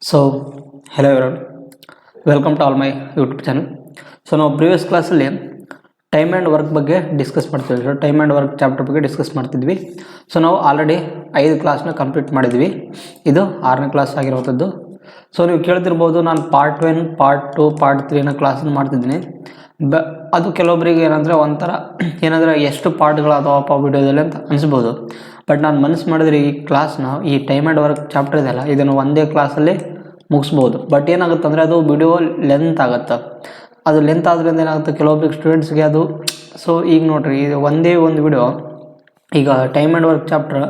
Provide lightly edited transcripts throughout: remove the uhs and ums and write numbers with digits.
So, hello everyone, welcome to all my YouTube channel. So, ನಾವು previous ಕ್ಲಾಸಲ್ಲಿ time and work ಬಗ್ಗೆ discuss ಮಾಡ್ತಿದ್ವಿ. So time and work chapter ಬಗ್ಗೆ discuss ಮಾಡ್ತಿದ್ವಿ. So ನಾವು already 5 ಕ್ಲಾಸ್ನ ಕಂಪ್ಲೀಟ್ ಮಾಡಿದ್ವಿ. ಇದು 6ನೇ ಕ್ಲಾಸ್ ಆಗಿರುವಂಥದ್ದು. ಸೊ ನೀವು ಕೇಳ್ತಿರ್ಬೋದು, ನಾನು ಪಾರ್ಟ್ 1, ಪಾರ್ಟ್ 2, ಪಾರ್ಟ್ 3ನ ಕ್ಲಾಸನ್ನು ಮಾಡ್ತಿದ್ದೀನಿ. ಅದು ಕೆಲವೊಬ್ಬರಿಗೆ ಏನಂದರೆ ಒಂಥರ ಏನಂದರೆ ಎಷ್ಟು ಪಾರ್ಟ್ಗಳಾದವಪ್ಪ ವಿಡಿಯೋದಲ್ಲಿ ಅಂತ ಅನಿಸ್ಬೋದು. ಬಟ್ ನಾನು ಮನಸ್ಸು ಮಾಡಿದ್ರೆ ಈ ಕ್ಲಾಸ್ನ, ಈ ಟೈಮ್ ಆ್ಯಂಡ್ ವರ್ಕ್ ಚಾಪ್ಟರ್ ಇದೆಯಲ್ಲ, ಇದನ್ನು ಒಂದೇ ಕ್ಲಾಸಲ್ಲಿ ಮುಗಿಸ್ಬೋದು. ಬಟ್ ಏನಾಗುತ್ತೆ ಅಂದರೆ ಅದು ವಿಡಿಯೋ ಲೆಂತ್ ಆಗುತ್ತೆ. ಅದು ಲೆಂತ್ ಆದ್ರಿಂದ ಏನಾಗುತ್ತೆ, ಕೆಲವೊಬ್ಬರಿಗೆ ಸ್ಟೂಡೆಂಟ್ಸ್ಗೆ ಅದು. ಸೊ ಈಗ ನೋಡಿರಿ, ಇದು ಒಂದೇ ಒಂದು ವಿಡಿಯೋ, ಈಗ time and work chapter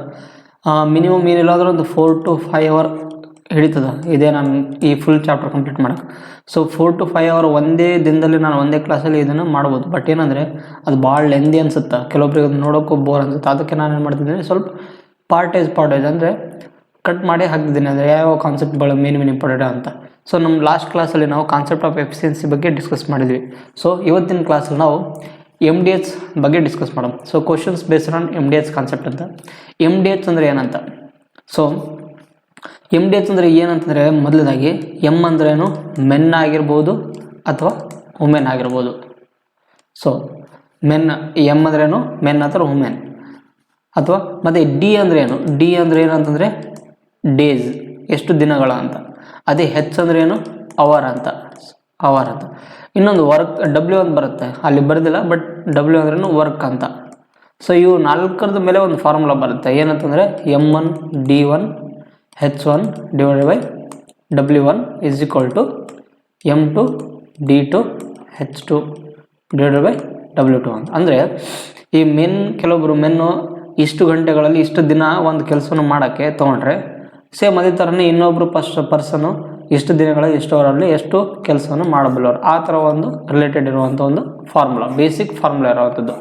minimum ಏನಿಲ್ಲಾಂದ್ರೆ ಒಂದು 4 to 5 hour ಹಿಡಿತದೆ. ಇದೇ ನಾನು ಈ ಫುಲ್ ಚಾಪ್ಟರ್ ಕಂಪ್ಲೀಟ್ ಮಾಡೋಕ್ಕೆ. ಸೊ 4 to 5 hour ಒಂದೇ ದಿನದಲ್ಲಿ ನಾನು ಒಂದೇ ಕ್ಲಾಸಲ್ಲಿ ಇದನ್ನು ಮಾಡ್ಬೋದು. ಬಟ್ ಏನಂದರೆ ಅದು ಭಾಳ ಲೆಂದಿ ಅನಿಸುತ್ತೆ, ಕೆಲವೊಬ್ರಿಗೆ ಅದು ನೋಡೋಕ್ಕೂ ಬೋರ್ ಅನಿಸುತ್ತೆ. ಅದಕ್ಕೆ ನಾನು ಏನು ಮಾಡ್ತಿದ್ದೀನಿ, ಸ್ವಲ್ಪ ಪಾರ್ಟೇಜ್ ಅಂದರೆ ಕಟ್ ಮಾಡಿ ಹಾಕ್ತಿದ್ದೀನಿ. ಅಂದರೆ ಯಾವ ಕಾನ್ಸೆಪ್ಟ್ಗಳು ಮೇನ್ ಇಂಪಾರ್ಟೆಂಟ್ ಅಂತ. ಸೊ ನಮ್ಮ ಲಾಸ್ಟ್ ಕ್ಲಾಸಲ್ಲಿ ನಾವು ಕಾನ್ಸೆಪ್ಟ್ ಆಫ್ ಎಫಿಷಿಯನ್ಸಿ ಬಗ್ಗೆ ಡಿಸ್ಕಸ್ ಮಾಡಿದ್ವಿ. ಸೊ ಇವತ್ತಿನ ಕ್ಲಾಸಲ್ಲಿ ನಾವು MDH ಬಗ್ಗೆ ಡಿಸ್ಕಸ್ ಮಾಡೋಣ. So questions based on MDH concept ಅಂತ. MDH ಅಂದರೆ ಏನಂತ. ಸೊ MDH ಅಂದರೆ ಏನಂತಂದರೆ, ಮೊದಲದಾಗಿ ಎಮ್ ಅಂದ್ರೇನು, ಮೆನ್ ಆಗಿರ್ಬೋದು ಅಥವಾ ವುಮೆನ್ ಆಗಿರ್ಬೋದು. ಸೊ ಮೆನ್, ಎಮ್ ಅಂದ್ರೇನು, ಮೆನ್ ಅಥವಾ ವುಮೆನ್. ಅಥವಾ ಮತ್ತು ಡಿ ಅಂದರೆ ಏನು, ಡಿ ಅಂದರೆ ಏನಂತಂದರೆ ಡೇಸ್, ಎಷ್ಟು ದಿನಗಳ ಅಂತ. ಅದೇ ಹೆಚ್ ಅಂದರೆ ಏನು, ಅವರ್ ಅಂತ. ಇನ್ನೊಂದು ವರ್ಕ್, ಡಬ್ಲ್ಯೂ ಅಂತ ಬರುತ್ತೆ, ಅಲ್ಲಿ ಬರೋದಿಲ್ಲ, ಬಟ್ ಡಬ್ಲ್ಯೂ ಅಂದ್ರೇನು ವರ್ಕ್ ಅಂತ. ಸೊ ಇವು 4ರದ ಮೇಲೆ ಒಂದು ಫಾರ್ಮುಲಾ ಬರುತ್ತೆ, ಏನಂತಂದರೆ M1 D1 H1 divided by W1 is equal to M2 D2 H2 divided by W2 ಅಂತ. ಅಂದರೆ ಈ ಕೆಲವೊಬ್ಬರು ಮೆನ್ನು ಇಷ್ಟು ಗಂಟೆಗಳಲ್ಲಿ ಇಷ್ಟು ದಿನ ಒಂದು ಕೆಲಸವನ್ನು ಮಾಡೋಕ್ಕೆ ತೊಗೊಂಡ್ರೆ, ಸೇಮ್ ಅದೇ ಥರನೇ ಇನ್ನೊಬ್ಬರು ಪರ್ಸನು ಎಷ್ಟು ದಿನಗಳಲ್ಲಿ ಎಷ್ಟು ಅವರಲ್ಲಿ ಎಷ್ಟು ಕೆಲಸವನ್ನು ಮಾಡಬಲ್ಲವರು. ಆ ಥರ ಒಂದು ರಿಲೇಟೆಡ್ ಇರುವಂಥ ಒಂದು ಫಾರ್ಮುಲಾ, ಬೇಸಿಕ್ ಫಾರ್ಮುಲಾ ಇರುವಂಥದ್ದು.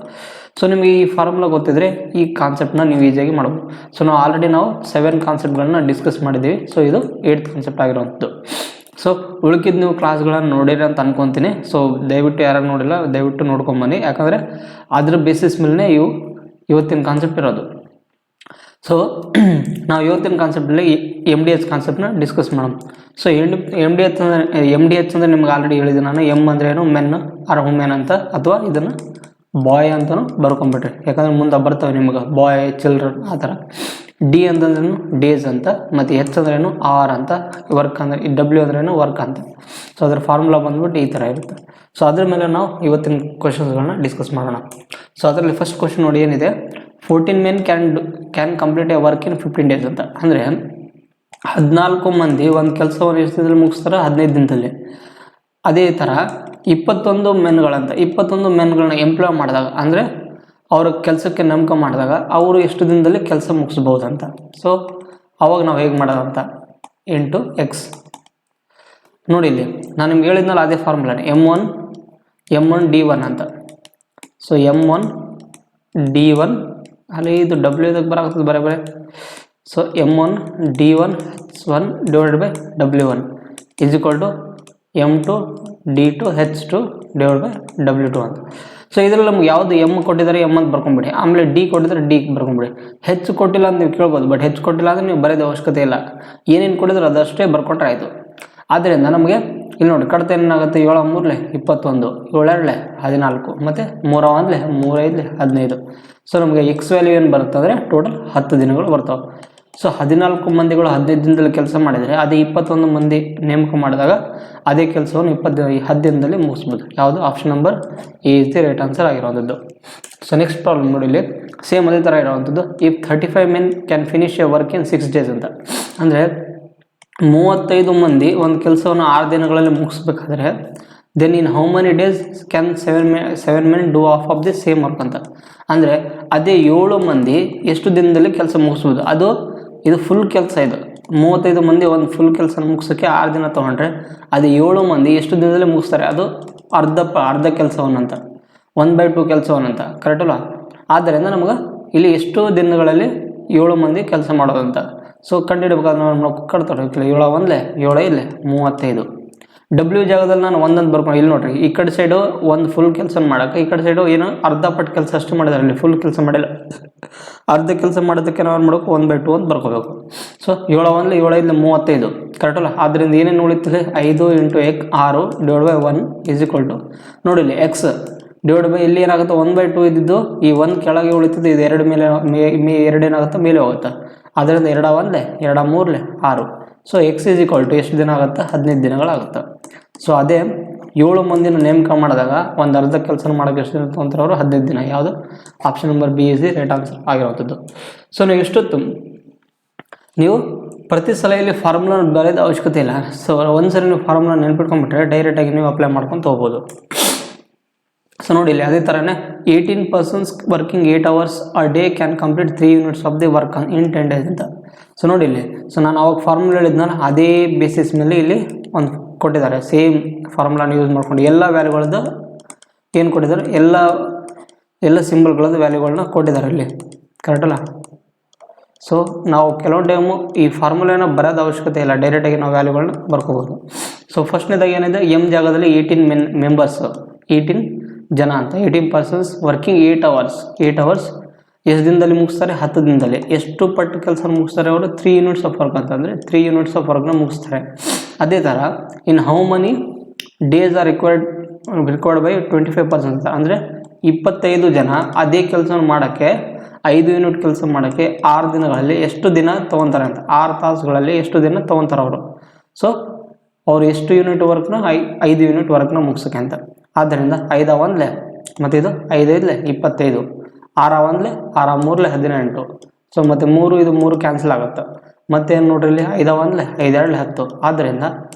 ಸೊ ನಿಮಗೆ ಈ ಫಾರ್ಮುಲಾ ಗೊತ್ತಿದ್ರೆ ಈ ಕಾನ್ಸೆಪ್ಟನ್ನ ನೀವು ಈಸಿಯಾಗಿ ಮಾಡ್ಬೋದು. ಸೊ ನಾವು ಆಲ್ರೆಡಿ 7 ಕಾನ್ಸೆಪ್ಟ್ಗಳನ್ನ ಡಿಸ್ಕಸ್ ಮಾಡಿದ್ದೀವಿ. ಸೊ ಇದು 8th ಕಾನ್ಸೆಪ್ಟ್ ಆಗಿರುವಂಥದ್ದು. ಸೊ ಉಳ್ಕಿದ್ದು ನೀವು ಕ್ಲಾಸ್ಗಳನ್ನು ನೋಡಿರಿ ಅಂತ ಅನ್ಕೊತೀನಿ. ಸೊ ದಯವಿಟ್ಟು ಯಾರು ನೋಡಿಲ್ಲ, ದಯವಿಟ್ಟು ನೋಡ್ಕೊಂಬನ್ನಿ. ಯಾಕಂದರೆ ಅದ್ರ ಬೇಸಿಸ್ ಮೇಲೆ ಇವತ್ತಿನ ಕಾನ್ಸೆಪ್ಟ್ ಇರೋದು. ಸೊ ನಾವು ಇವತ್ತಿನ ಕಾನ್ಸೆಪ್ಟಲ್ಲಿ MDH ಕಾನ್ಸೆಪ್ಟನ್ನ ಡಿಸ್ಕಸ್ ಮಾಡೋಣ. ಸೊ MDH ಅಂದರೆ ನಿಮ್ಗೆ ಆಲ್ರೆಡಿ ಹೇಳಿದೆ ನಾನು. ಎಮ್ ಅಂದರೆ ಏನು, ಮೆನ್ ಆರ್ ವುಮೆನ್ ಅಂತ, ಅಥವಾ ಇದನ್ನು ಬಾಯ್ ಅಂತಲೂ ಬರ್ಕೊಂಬಿಟ್ರಿ, ಯಾಕಂದರೆ ಮುಂದೆ ಬರ್ತವೆ ನಿಮ್ಗೆ ಬಾಯ್, ಚಿಲ್ಡ್ರನ್ ಆ ಥರ. ಡಿ ಅಂತಂದ್ರೇನು ಡೇಸ್ ಅಂತ, ಮತ್ತು ಎಚ್ ಅಂದ್ರೇನು ಆರ್ ಅಂತ, ವರ್ಕ್ ಅಂದರೆ ಡಬ್ಲ್ಯೂ ಅಂದ್ರೇನು ವರ್ಕ್ ಅಂತ. ಸೊ ಅದರ ಫಾರ್ಮುಲಾ ಬಂದ್ಬಿಟ್ಟು ಈ ಥರ ಇರುತ್ತೆ. ಸೊ ಅದ್ರ ಮೇಲೆ ನಾವು ಇವತ್ತಿನ ಕ್ವಶನ್ಸ್ಗಳನ್ನ ಡಿಸ್ಕಸ್ ಮಾಡೋಣ. ಸೊ ಅದರಲ್ಲಿ ಫಸ್ಟ್ ಕ್ವಶನ್ ನೋಡಿ ಏನಿದೆ, 14 men can complete A work in 15 days ಅಂತ. ಅಂದರೆ 14 ಮಂದಿ ಒಂದು ಕೆಲಸವನ್ನು ಎಷ್ಟು ದಿನದಲ್ಲಿ ಮುಗಿಸ್ತಾರೆ, 15 ದಿನದಲ್ಲಿ. ಅದೇ ಥರ 21 ಮೆನ್ಗಳನ್ನ ಎಂಪ್ಲಾಯ್ ಮಾಡಿದಾಗ, ಅಂದರೆ ಅವ್ರ ಕೆಲಸಕ್ಕೆ ನೇಮಕ ಮಾಡಿದಾಗ ಅವರು ಎಷ್ಟು ದಿನದಲ್ಲಿ ಕೆಲಸ ಮುಗಿಸ್ಬೋದಂತ. ಸೊ ಅವಾಗ ನಾವು ಹೇಗೆ ಮಾಡೋದಂತ, ಇಂಟು ಎಕ್ಸ್. ನೋಡಿ ಇಲ್ಲಿ ನಾನು ನಿಮ್ಗೆ ಹೇಳಿದ್ನಲ್ಲ, ಅದೇ ಫಾರ್ಮುಲಾನೇ, M1 D1 ಅಂತ. ಸೊ M1 D1 ಅಲ್ಲಿ ಇದು ಡಬ್ಲ್ಯೂ ಇದಕ್ಕೆ ಬರಾಗ್ತದೆ ಬರೇ. So M1 D1 H1 divided by W1 is equal to M2 D2 H2 divide by W2 ಅಂತ. ಸೊ ಇದರಲ್ಲಿ ನಮ್ಗೆ ಯಾವುದು ಎಮ್ ಕೊಟ್ಟಿದ್ದಾರೆ ಎಮ್ ಅಂತ ಬರ್ಕೊಂಬಿಡಿ, ಆಮೇಲೆ ಡಿ ಕೊಟ್ಟಿದ್ದಾರೆ ಡಿ ಬರ್ಕೊಂಬಿಡಿ. ಹೆಚ್ಚು ಕೊಟ್ಟಿಲ್ಲ ಅಂತ ನೀವು ಕೇಳ್ಬೋದು, ಬಟ್ ಹೆಚ್ಚು ಕೊಟ್ಟಿಲ್ಲ ಅಂದರೆ ನೀವು ಬರೆಯೋದು ಅವಶ್ಯಕತೆ ಇಲ್ಲ. ಏನೇನು ಕೊಟ್ಟಿದ್ರೆ ಅದಷ್ಟೇ ಬರ್ಕೊಂಡ್ರೆ ಆಯಿತು. ಆದ್ದರಿಂದ ನಮಗೆ ಇಲ್ಲಿ ನೋಡಿ, ಕಡಿತ ಏನಾಗುತ್ತೆ, 7 3 21, 7 2 14, ಮತ್ತು 3 1 3 5 15. ಸೊ ನಮಗೆ ಎಕ್ಸ್ ವ್ಯಾಲ್ಯೂ ಏನು ಬರುತ್ತೆ ಅಂದರೆ ಟೋಟಲ್ 10 ದಿನಗಳು ಬರ್ತಾವೆ. ಸೊ 14 ಮಂದಿಗಳು 15 ದಿನದಲ್ಲಿ ಕೆಲಸ ಮಾಡಿದರೆ, ಅದೇ 21 ಮಂದಿ ನೇಮಕ ಮಾಡಿದಾಗ ಅದೇ ಕೆಲಸವನ್ನು 10 ದಿನದಲ್ಲಿ ಮುಗಿಸ್ಬೋದು. ಯಾವುದು, option number A is the right answer ಆಗಿರುವಂಥದ್ದು. ಸೊ ನೆಕ್ಸ್ಟ್ ಪ್ರಾಬ್ಲಮ್ ನೋಡಿ, ಇಲ್ಲಿ ಸೇಮ್ ಅದೇ ಥರ ಇರುವಂಥದ್ದು. If 35 men can finish A work in 6 days ಅಂತ. ಅಂದರೆ 35 ಮಂದಿ ಒಂದು ಕೆಲಸವನ್ನು 6 ದಿನಗಳಲ್ಲಿ ಮುಗಿಸ್ಬೇಕಾದ್ರೆ, then in how many days can 7 men do of the same work ಅಂತ. ಅಂದರೆ ಅದೇ 7 ಮಂದಿ ಎಷ್ಟು ದಿನದಲ್ಲಿ ಕೆಲಸ ಮುಗಿಸ್ಬೋದು. ಇದು ಫುಲ್ ಕೆಲಸ. ಇದು 35 ಮಂದಿ ಒಂದು ಫುಲ್ ಕೆಲಸ ಮುಗಿಸೋಕ್ಕೆ 6 ದಿನ ತೊಗೊಂಡ್ರೆ, ಅದು 7 ಮಂದಿ ಎಷ್ಟು ದಿನದಲ್ಲಿ ಮುಗಿಸ್ತಾರೆ, ಅದು ಅರ್ಧ ಕೆಲಸವನ್ನಂತ, 1/2 ಕೆಲಸವನ್ನಂತ, ಕರೆಕ್ಟ್ ಅಲ್ಲ. ಆದ್ದರಿಂದ ನಮ್ಗೆ ಇಲ್ಲಿ ಎಷ್ಟು ದಿನಗಳಲ್ಲಿ 7 ಮಂದಿ ಕೆಲಸ ಮಾಡೋದಂತ. ಸೊ ಕಂಡುಹಿಡಬೇಕಾದ್ರೆ ನಾವು ಕಟ್ತಾರೆ, 7 1 7 ಇಲ್ಲಿ 35. ಡಬ್ಲ್ಯೂ ಜಾಗದಲ್ಲಿ ನಾನು ಒಂದೊಂದು ಬರ್ಕೊಂಡು, ಇಲ್ಲಿ ನೋಡ್ರಿ, ಈ ಕಡೆ ಸೈಡು ಒಂದು ಫುಲ್ ಕೆಲಸ ಮಾಡೋಕ್ಕೆ, ಈ ಕಡೆ ಸೈಡು ಏನು ಅರ್ಧ ಪಟ್ಟು ಕೆಲಸ ಅಷ್ಟು ಮಾಡಿದಾರೆ, ಇಲ್ಲಿ ಫುಲ್ ಕೆಲಸ ಮಾಡಿಲ್ಲ. ಅರ್ಧ ಕೆಲಸ ಮಾಡೋದಕ್ಕೆ ನಾವು ಏನು ಮಾಡಬೇಕು 1/2 ಅಂತ ಬರ್ಕೋಬೇಕು. ಸೊ 7 1 7 5 35 ಕರೆಕ್ಟ್ ಅಲ್ಲ. ಆದ್ದರಿಂದ ಏನೇನು ಉಳಿತದೆ 5 × 6 / 1 = ನೋಡಿ ಇಲ್ಲಿ ಎಕ್ಸ್ ಡಿವೈಡ್ ಬೈ ಇಲ್ಲಿ ಏನಾಗುತ್ತೆ 1/2 ಇದ್ದಿದ್ದು ಈ 1 ಕೆಳಗೆ ಉಳಿತದೆ, ಇದು 2 ಮೇಲೆ 2 ಏನಾಗುತ್ತೆ ಮೇಲೆ ಹೋಗುತ್ತೆ. ಅದರಿಂದ 2 1 2 3 6. ಸೊ ಎಕ್ಸ್ = ಎಷ್ಟು ದಿನ ಆಗುತ್ತೆ 15 ದಿನಗಳಾಗುತ್ತೆ. ಸೊ ಅದೇ 7 ಮಂದಿನ ನೇಮಕ ಮಾಡಿದಾಗ ಒಂದು ಅರ್ಧ ಕೆಲಸ ಮಾಡೋಕ್ಕೆ ಎಷ್ಟು ದಿನ ತೊಗೊಂತಾರೆ ಅವರು 15 ದಿನ. ಯಾವುದು option number B is the right answer ಆಗಿರುವಂಥದ್ದು. ಸೊ ನೀವು ಇಷ್ಟೊತ್ತು ನೀವು ಪ್ರತಿ ಸಲ ಇಲ್ಲಿ ಫಾರ್ಮುಲಾ ಬರೆಯೋದ ಅವಶ್ಯಕತೆ ಇಲ್ಲ. ಸೊ ಒಂದ್ಸರಿ ನೀವು ಫಾರ್ಮುಲಾ ನೆನ್ಪಿಟ್ಕೊಂಡ್ಬಿಟ್ರೆ ಡೈರೆಕ್ಟಾಗಿ ನೀವು ಅಪ್ಲೈ ಮಾಡ್ಕೊಂಡು ಹೋಗ್ಬೋದು. ಸೊ ನೋಡಿ ಇಲ್ಲಿ ಅದೇ ಥರನೇ 18 persons working 8 hours a day can complete 3 units of the work in 10 days ಅಂತ. ಸೊ ನೋಡಿ ಇಲ್ಲಿ ಸೊ ನಾನು ಅವಾಗ ಫಾರ್ಮುಲಾ ಹೇಳಿದ್ನಲ್ಲ ಅದೇ ಬೇಸಿಸ್ ಮೇಲೆ ಇಲ್ಲಿ ಒಂದು ಕೊಟ್ಟಿದ್ದಾರೆ. ಸೇಮ್ ಫಾರ್ಮುಲಾನ ಯೂಸ್ ಮಾಡ್ಕೊಂಡು ಎಲ್ಲ ವ್ಯಾಲ್ಯೂಗಳದ್ದು ಏನು ಕೊಟ್ಟಿದ್ದಾರೆ, ಎಲ್ಲ ಸಿಂಬಲ್ಗಳದ್ದು ವ್ಯಾಲ್ಯೂಗಳನ್ನ ಕೊಟ್ಟಿದ್ದಾರೆ ಇಲ್ಲಿ ಕರೆಕ್ಟ್ ಅಲ್ಲ. ಸೊ ನಾವು ಕೆಲವೊಂದು ಟೈಮು ಈ ಫಾರ್ಮುಲಾನ ಬರೋದು ಅವಶ್ಯಕತೆ ಇಲ್ಲ, ಡೈರೆಕ್ಟಾಗಿ ನಾವು ವ್ಯಾಲ್ಯೂಗಳನ್ನ ಬರ್ಕೋಬೋದು. ಸೊ ಫಸ್ಟ್ನೇದಾಗಿ ಏನಿದೆ ಎಮ್ ಜಾಗದಲ್ಲಿ 18 ಮೆಂಬರ್ಸ್ 18 ಜನ ಅಂತ 18 persons ವರ್ಕಿಂಗ್ 8 hours ಎಷ್ಟು ದಿನದಲ್ಲಿ ಮುಗಿಸ್ತಾರೆ 10 ದಿನದಲ್ಲಿ. ಎಷ್ಟು ಪಟ್ಟು ಕೆಲಸ ಮುಗಿಸ್ತಾರೆ ಅವರು 3 units ಆಫ್ ವರ್ಕ್ ಅಂತಂದರೆ 3 units ಆಫ್ ವರ್ಕ್ನ ಮುಗಿಸ್ತಾರೆ. ಅದೇ ಥರ ಇನ್ how many days R required by 25% ಅಂದರೆ 25 ಜನ ಅದೇ ಕೆಲಸ ಮಾಡೋಕ್ಕೆ 5 ಯೂನಿಟ್ ಕೆಲಸ ಮಾಡೋಕ್ಕೆ 6 ದಿನಗಳಲ್ಲಿ ಎಷ್ಟು ದಿನ ತೊಗೊತಾರೆ ಅಂತ, 6 ತಾಸುಗಳಲ್ಲಿ ಎಷ್ಟು ದಿನ ತೊಗೊತಾರೆ ಅವರು. ಸೊ ಅವ್ರು ಎಷ್ಟು ಯೂನಿಟ್ ವರ್ಕ್ನ 5 ಯೂನಿಟ್ ವರ್ಕ್ನ ಮುಗಿಸೋಕ್ಕೆ ಅಂತ. ಆದ್ದರಿಂದ 5 1 ಮತ್ತು ಇದು 5 5 25 6 1 6 3 18. ಸೊ ಮತ್ತು 3 ಕ್ಯಾನ್ಸಲ್ ಆಗುತ್ತೆ. ಮತ್ತೇನು ನೋಡ್ರಿ ಇಲ್ಲಿ 5 1 5 2 10. ಆದ್ದರಿಂದ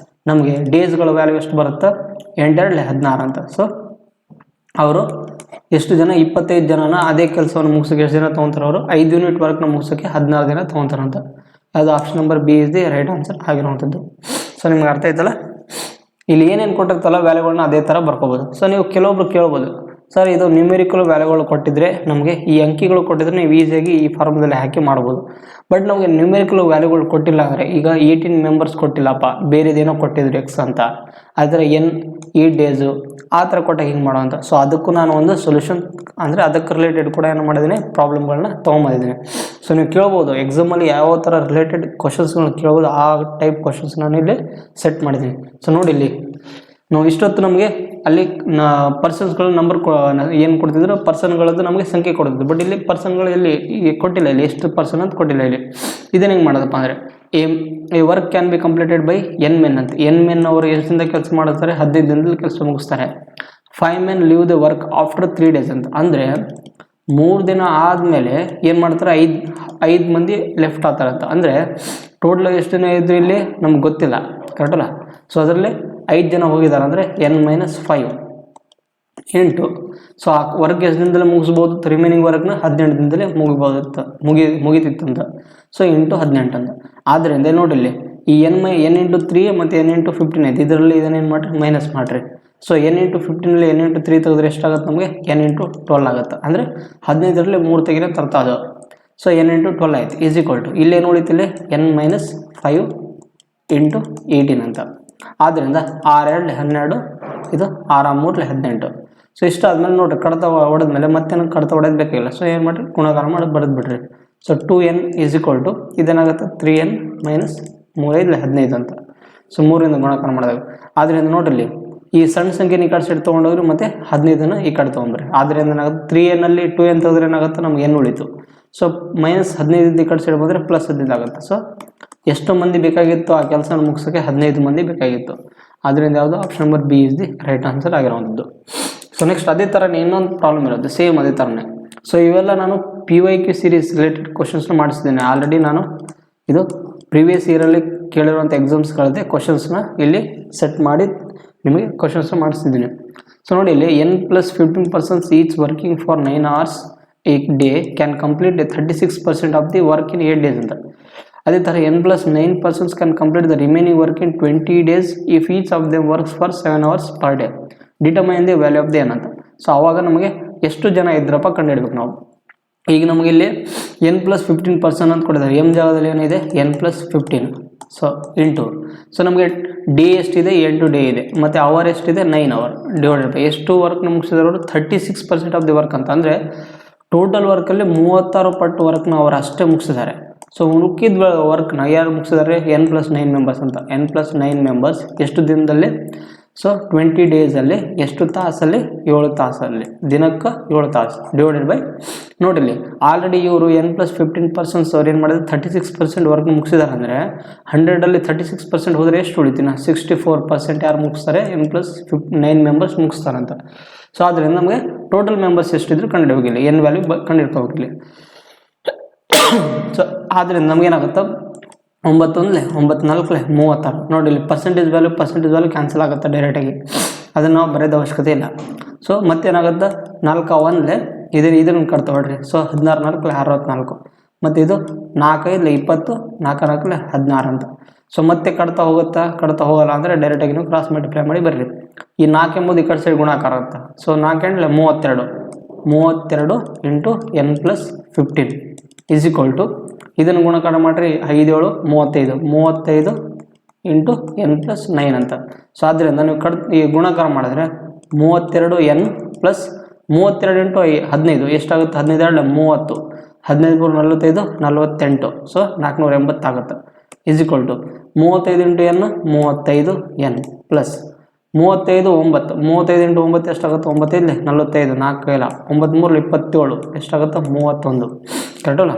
ನಮಗೆ ಡೇಸ್ಗಳ ವ್ಯಾಲ್ಯೂ ಎಷ್ಟು ಬರುತ್ತೆ 8 2 16 ಅಂತ. ಸೊ ಅವರು ಎಷ್ಟು ಜನ 25 ಜನನ ಅದೇ ಕೆಲಸವನ್ನು ಮುಗಿಸೋಕೆ ಎಷ್ಟು ದಿನ ತೊಗೊತಾರೆ ಅವರು 5 ಯೂನಿಟ್ ವರ್ಕ್ನ ಮುಗಿಸೋಕ್ಕೆ 16 ದಿನ ತೊಗೊತಾರಂತ. ಅದು option number B is the right answer ಆಗಿರುವಂಥದ್ದು. ಸೊ ನಿಮ್ಗೆ ಅರ್ಥ ಆಯ್ತಲ್ಲ, ಇಲ್ಲಿ ಏನೇನು ಕೊಟ್ಟಿರ್ತಲ್ಲ ವ್ಯಾಲ್ಯೂಗಳನ್ನ ಅದೇ ಥರ ಬರ್ಕೋಬೋದು. ಸೊ ನೀವು ಕೆಲವೊಬ್ರು ಕೇಳ್ಬೋದು, ಸರ್ ಇದು ನ್ಯೂಮೆರಿಕಲ್ ವ್ಯಾಲ್ಯೂಗಳು ಕೊಟ್ಟಿದ್ರೆ ನಮಗೆ ಈ ಅಂಕಿಗಳು ಕೊಟ್ಟಿದ್ರೆ ನೀವು ಈಸಿಯಾಗಿ ಈ ಫಾರ್ಮದಲ್ಲಿ ಹಾಕಿ ಮಾಡ್ಬೋದು. ಬಟ್ ನಮಗೆ ನ್ಯೂಮೆರಿಕಲ್ ವ್ಯಾಲ್ಯೂಗಳು ಕೊಟ್ಟಿಲ್ಲ ಅಂದರೆ, ಈಗ 18 ಮೆಂಬರ್ಸ್ ಕೊಟ್ಟಿಲ್ಲಪ್ಪ, ಬೇರೆದೇನೋ ಕೊಟ್ಟಿದ್ರು ಎಕ್ಸ್ ಅಂತ, ಅದರ ಈ ಡೇಸು ಆ ಥರ ಕೊಟ್ಟಾಗ ಹಿಂಗೆ ಮಾಡೋ ಅಂತ. ಸೊ ಅದಕ್ಕೂ ನಾನು ಒಂದು ಸೊಲ್ಯೂಷನ್ ಅಂದರೆ ಅದಕ್ಕೆ ರಿಲೇಟೆಡ್ ಕೂಡ ಏನು ಮಾಡಿದ್ದೀನಿ ಪ್ರಾಬ್ಲಮ್ಗಳನ್ನ ತೊಗೊಂಬಂದಿದ್ದೀನಿ. ಸೊ ನೀವು ಕೇಳ್ಬೋದು ಎಕ್ಸಾಮಲ್ಲಿ ಯಾವ ಥರ ರಿಲೇಟೆಡ್ ಕ್ವಶನ್ಸ್ಗಳನ್ನ ಕೇಳ್ಬೋದು, ಆ ಟೈಪ್ ಕ್ವಶನ್ಸ್ ನಾನು ಇಲ್ಲಿ ಸೆಟ್ ಮಾಡಿದ್ದೀನಿ. ಸೊ ನೋಡಿ ಇಲ್ಲಿ ನಾವು ಇಷ್ಟೊತ್ತು ನಮಗೆ ಅಲ್ಲಿ ಪರ್ಸನ್ಸ್ಗಳ ನಂಬರ್ ಏನು ಕೊಡ್ತಿದ್ರು, ಪರ್ಸನ್ಗಳದ್ದು ನಮಗೆ ಸಂಖ್ಯೆ ಕೊಡ್ತಿದ್ರು. ಬಟ್ ಇಲ್ಲಿ ಪರ್ಸನ್ಗಳು ಇಲ್ಲಿ ಕೊಟ್ಟಿಲ್ಲ, ಇಲ್ಲಿ ಎಷ್ಟು ಪರ್ಸನ್ ಅಂತ ಕೊಟ್ಟಿಲ್ಲ. ಇಲ್ಲಿ ಇದನ್ನು ಹೆಂಗೆ ಮಾಡೋದಪ್ಪ ಅಂದರೆ A work can be completed by N men ಅಂತ. ಎನ್ ಮೆನ್ ಅವರು ಎಷ್ಟಿಂದ ಕೆಲಸ ಮಾಡ್ತಾರೆ 15 ದಿನದಲ್ಲಿ ಕೆಲಸ ಮುಗಿಸ್ತಾರೆ. 5 men leave the work after 3 days ಅಂತ. ಅಂದರೆ 3 ದಿನ ಆದಮೇಲೆ ಏನು ಮಾಡ್ತಾರೆ 5 ಮಂದಿ ಲೆಫ್ಟ್ ಆಗ್ತಾರೆ ಅಂತ. ಅಂದರೆ ಟೋಟಲ್ ಎಷ್ಟು ಜನ ಇದ್ರು ಇಲ್ಲಿ ನಮ್ಗೆ ಗೊತ್ತಿಲ್ಲ ಕರೆಕ್ಟ್ ಅಲ್ಲ. ಸೊ ಅದರಲ್ಲಿ 5 ಜನ ಹೋಗಿದ್ದಾರೆ ಅಂದರೆ n-5 8. ಸೊ ಆ ವರ್ಕ್ ಎಷ್ಟು ದಿನದಲ್ಲಿ ಮುಗಿಸ್ಬೋದು, ರಿಮೈನಿಂಗ್ ವರ್ಕ್ನ 18 ದಿನದಲ್ಲಿ ಮುಗಿತಿತ್ತಂತ. ಸೊ 18 ಅಂತ. ಆದ್ದರಿಂದ ನೋಡಿಲ್ಲಿ ಈ n × 3 ಮತ್ತು n × 15 ಐತೆ, ಇದರಲ್ಲಿ ಇದನ್ನೇನು ಮಾಡಿರಿ ಮೈನಸ್ ಮಾಡಿರಿ. ಸೊ n × 15 n × 3 ತೆಗೆದ್ರೆ ಎಷ್ಟಾಗುತ್ತೆ ನಮಗೆ n × 12 ಆಗುತ್ತೆ. ಅಂದರೆ 15ರಲ್ಲಿ 3 ತೆಗಿರೋ ತರ್ತಾ ಅದು. ಸೊ n × 12 ಆಯ್ತು = ಇಲ್ಲೇನು ಉಳಿತಿಲ್ಲಿ n-5 × 18 ಅಂತ. ಆದ್ದರಿಂದ 6 2 12 ಇದು 6 3 18. ಸೊ ಇಷ್ಟು ಆದಮೇಲೆ ನೋಡಿರಿ ಕಡತ ಹೊಡೆದ್ಮೇಲೆ ಮತ್ತೆ ಕಡತ ಹೊಡೆದು ಬೇಕಾಗಿಲ್ಲ. ಸೊ ಏನು ಮಾಡಿರಿ ಗುಣಾಕಾರ ಮಾಡಿ ಬರೆದು ಬಿಡ್ರಿ. ಸೊ 2n = ಇದೇನಾಗುತ್ತೆ 3n - 3 5 15 ಅಂತ. ಸೊ 3ರಿಂದ ಗುಣಾಕಾರ ಮಾಡಿದಾಗ ಆದ್ದರಿಂದ ನೋಡ್ರಿ ಈ ಸಣ್ಣ ಸಂಖ್ಯೆನ ಈ ಕಡೆ ಸೈಡ್ ತೊಗೊಂಡೋಗ್ರಿ ಮತ್ತು 15ನ ಈ ಕಡೆ ತೊಗೊಂಡ್ರಿ. ಆದ್ದರಿಂದ ಏನಾಗುತ್ತೆ 3n 2n ತೆಗೆದ್ರೆ ಏನಾಗುತ್ತೆ ನಮ್ಗೆ n ಉಳಿತು. ಸೊ -15 ಈ ಕಡೆ ಸೈಡ್ ಬಂದರೆ +15 ಆಗುತ್ತೆ. ಸೊ ಎಷ್ಟು ಮಂದಿ ಬೇಕಾಗಿತ್ತು ಆ ಕೆಲಸ ಮುಗಿಸೋಕ್ಕೆ 15 ಮಂದಿ ಬೇಕಾಗಿತ್ತು. ಆದ್ದರಿಂದ ಯಾವುದು option number B is the right answer ಆಗಿರುವಂಥದ್ದು. ಸೊ ನೆಕ್ಸ್ಟ್ ಅದೇ ಥರನೇ ಇನ್ನೊಂದು ಪ್ರಾಬ್ಲಮ್ ಇರುತ್ತೆ ಸೇಮ್ ಅದೇ ಥರನೇ. ಸೊ ಇವೆಲ್ಲ ನಾನು PYQ ಸೀರೀಸ್ ರಿಲೇಟೆಡ್ ಕ್ವಶನ್ಸ್ನ ಮಾಡಿಸಿದ್ದೇನೆ ಆಲ್ರೆಡಿ. ನಾನು ಇದು ಪ್ರೀವಿಯಸ್ ಇಯರಲ್ಲಿ ಕೇಳಿರುವಂಥ ಎಕ್ಸಾಮ್ಸ್ಗಳದ್ದೇ ಕ್ವಶನ್ಸ್ನ ಇಲ್ಲಿ ಸೆಟ್ ಮಾಡಿ ನಿಮಗೆ ಕ್ವಶನ್ಸ್ನ ಮಾಡಿಸ್ತಿದ್ದೀನಿ. ಸೊ ನೋಡಿ ಇಲ್ಲಿ n+15 persons each working for 9 hours a day can complete 36% of the work in 8 days ಅಂತ. ಅದೇ ಥರ n+9 persons can complete the remaining work in 20 days if each of them works for 7 hours per day. Determine the value of the n ಅಂತ. So ಆವಾಗ ನಮಗೆ ಎಷ್ಟು ಜನ ಇದ್ರಪ್ಪ ಕಂಡುಹಿಡ್ಬೇಕು ನಾವು. ಈಗ ನಮಗೆ ಇಲ್ಲಿ n+15 person ಅಂತ ಕೊಟ್ಟಿದ್ದಾರೆ. ಎಮ್ ಜಾಗದಲ್ಲಿ ಏನಿದೆ n+15. ಸೊ ಇಂಟು ಸೊ ನಮಗೆ ಡೇ ಎಷ್ಟಿದೆ 8 ಡೇ ಇದೆ ಮತ್ತು ಅವರ್ ಎಷ್ಟಿದೆ 9 hour ಡಿವೈಡೆಡ್ ಬೈ ಎಷ್ಟು ವರ್ಕ್ನ ಮುಗಿಸಿದ್ರು 36% ಆಫ್ ದಿ ವರ್ಕ್ ಅಂತ. ಅಂದರೆ ಟೋಟಲ್ ವರ್ಕಲ್ಲಿ 36 ಪಟ್ಟು ವರ್ಕ್ನ ಅವರು ಅಷ್ಟೇ ಮುಗಿಸಿದ್ದಾರೆ. ಸೊ ಉಳ್ಕಿದ ವರ್ಕ್ನ ಯಾರು ಮುಗಿಸಿದ್ದಾರೆ? N+9 ಮೆಂಬರ್ಸ್ ಅಂತ. N+9 ಮೆಂಬರ್ಸ್ ಎಷ್ಟು ದಿನದಲ್ಲಿ? ಸೊ 20 ಡೇಸಲ್ಲಿ ಎಷ್ಟು ತಾಸಲ್ಲಿ? 7 ತಾಸಲ್ಲಿ, ದಿನಕ್ಕೆ 7 ತಾಸು ಡಿವೈಡೆಡ್ ಬೈ ನೋಡಿಲ್ಲಿ ಆಲ್ರೆಡಿ ಇವರು N+15% ಅವ್ರು ಏನು ಮಾಡಿದ್ರೆ 36% ವರ್ಕ್ ಮುಗಿಸಿದಾರೆ. ಅಂದರೆ 100ಅಲ್ಲಿ 36% ಹೋದರೆ ಎಷ್ಟು ಉಳಿತೀನ? 64% ಯಾರು ಮುಗಿಸ್ತಾರೆ? N+9 members ಮುಗಿಸ್ತಾರಂತ. ಸೊ ಆದ್ದರಿಂದ ನಮಗೆ ಟೋಟಲ್ ಮೆಂಬರ್ಸ್ ಎಷ್ಟಿದ್ರು ಕಂಡುಹಿಡಿಯೋಗಿಲ್ಲ, N ವ್ಯಾಲ್ಯೂ ಕಂಡುಹಿಡ್ಕೋಬೇಕಿಲ್ಲ. ಸೊ ಆದ್ದರಿಂದ ನಮಗೇನಾಗುತ್ತೆ? 9 1 9 4 36 ನೋಡಿ, ಇಲ್ಲಿ ಪರ್ಸೆಂಟೇಜ್ ವ್ಯಾಲ್ಯೂ ಕ್ಯಾನ್ಸಲ್ ಆಗುತ್ತೆ ಡೈರೆಕ್ಟಾಗಿ, ಅದನ್ನು ನಾವು ಬರೆಯೋದು ಅವಶ್ಯಕತೆ ಇಲ್ಲ. ಸೊ ಮತ್ತೇನಾಗುತ್ತೆ? 4 1 ಇದನ್ನು ಕಟ್ತಾ ಹೊಡ್ರಿ. ಸೊ 16 4 64 ಮತ್ತು ಇದು 4 5 20 4 4 16 ಅಂತ. ಸೊ ಮತ್ತೆ ಕಟ್ತಾ ಹೋಗಲ್ಲ ಅಂದರೆ ಡೈರೆಕ್ಟಾಗಿ ನೀವು ಕ್ರಾಸ್ ಮಲ್ಟಿಪ್ಲೈ ಮಾಡಿ ಬರ್ರಿ. ಈ 4 ಎಂಬುದು ಈ ಕಡೆ ಸೈಡ್ ಗುಣಾಕಾರ ಆಗುತ್ತೆ. So 4 8 32 into N+15 is equal to ಇದನ್ನು ಗುಣಾಕಾರ ಮಾಡಿರಿ. 5 7 35 ಇಂಟು N+9 ಅಂತ. ಸೊ ಆದ್ದರಿಂದ ನೀವು ಈ ಗುಣಾಕಾರ ಮಾಡಿದ್ರೆ 32N ಪ್ಲಸ್ 32 ಇಂಟು 15 ಎಷ್ಟಾಗುತ್ತೆ? 15 30 15 45 48. ಸೊ 480 ಆಗುತ್ತೆ. Is equal to 35 into N 35N plus 35 9 35 into 9 ಎಷ್ಟಾಗುತ್ತೆ? 9 45 4 ಇಲ್ಲ 9 3 27 ಎಷ್ಟಾಗುತ್ತೆ? 31. ಕರೆಕ್ಟಲ್ಲ?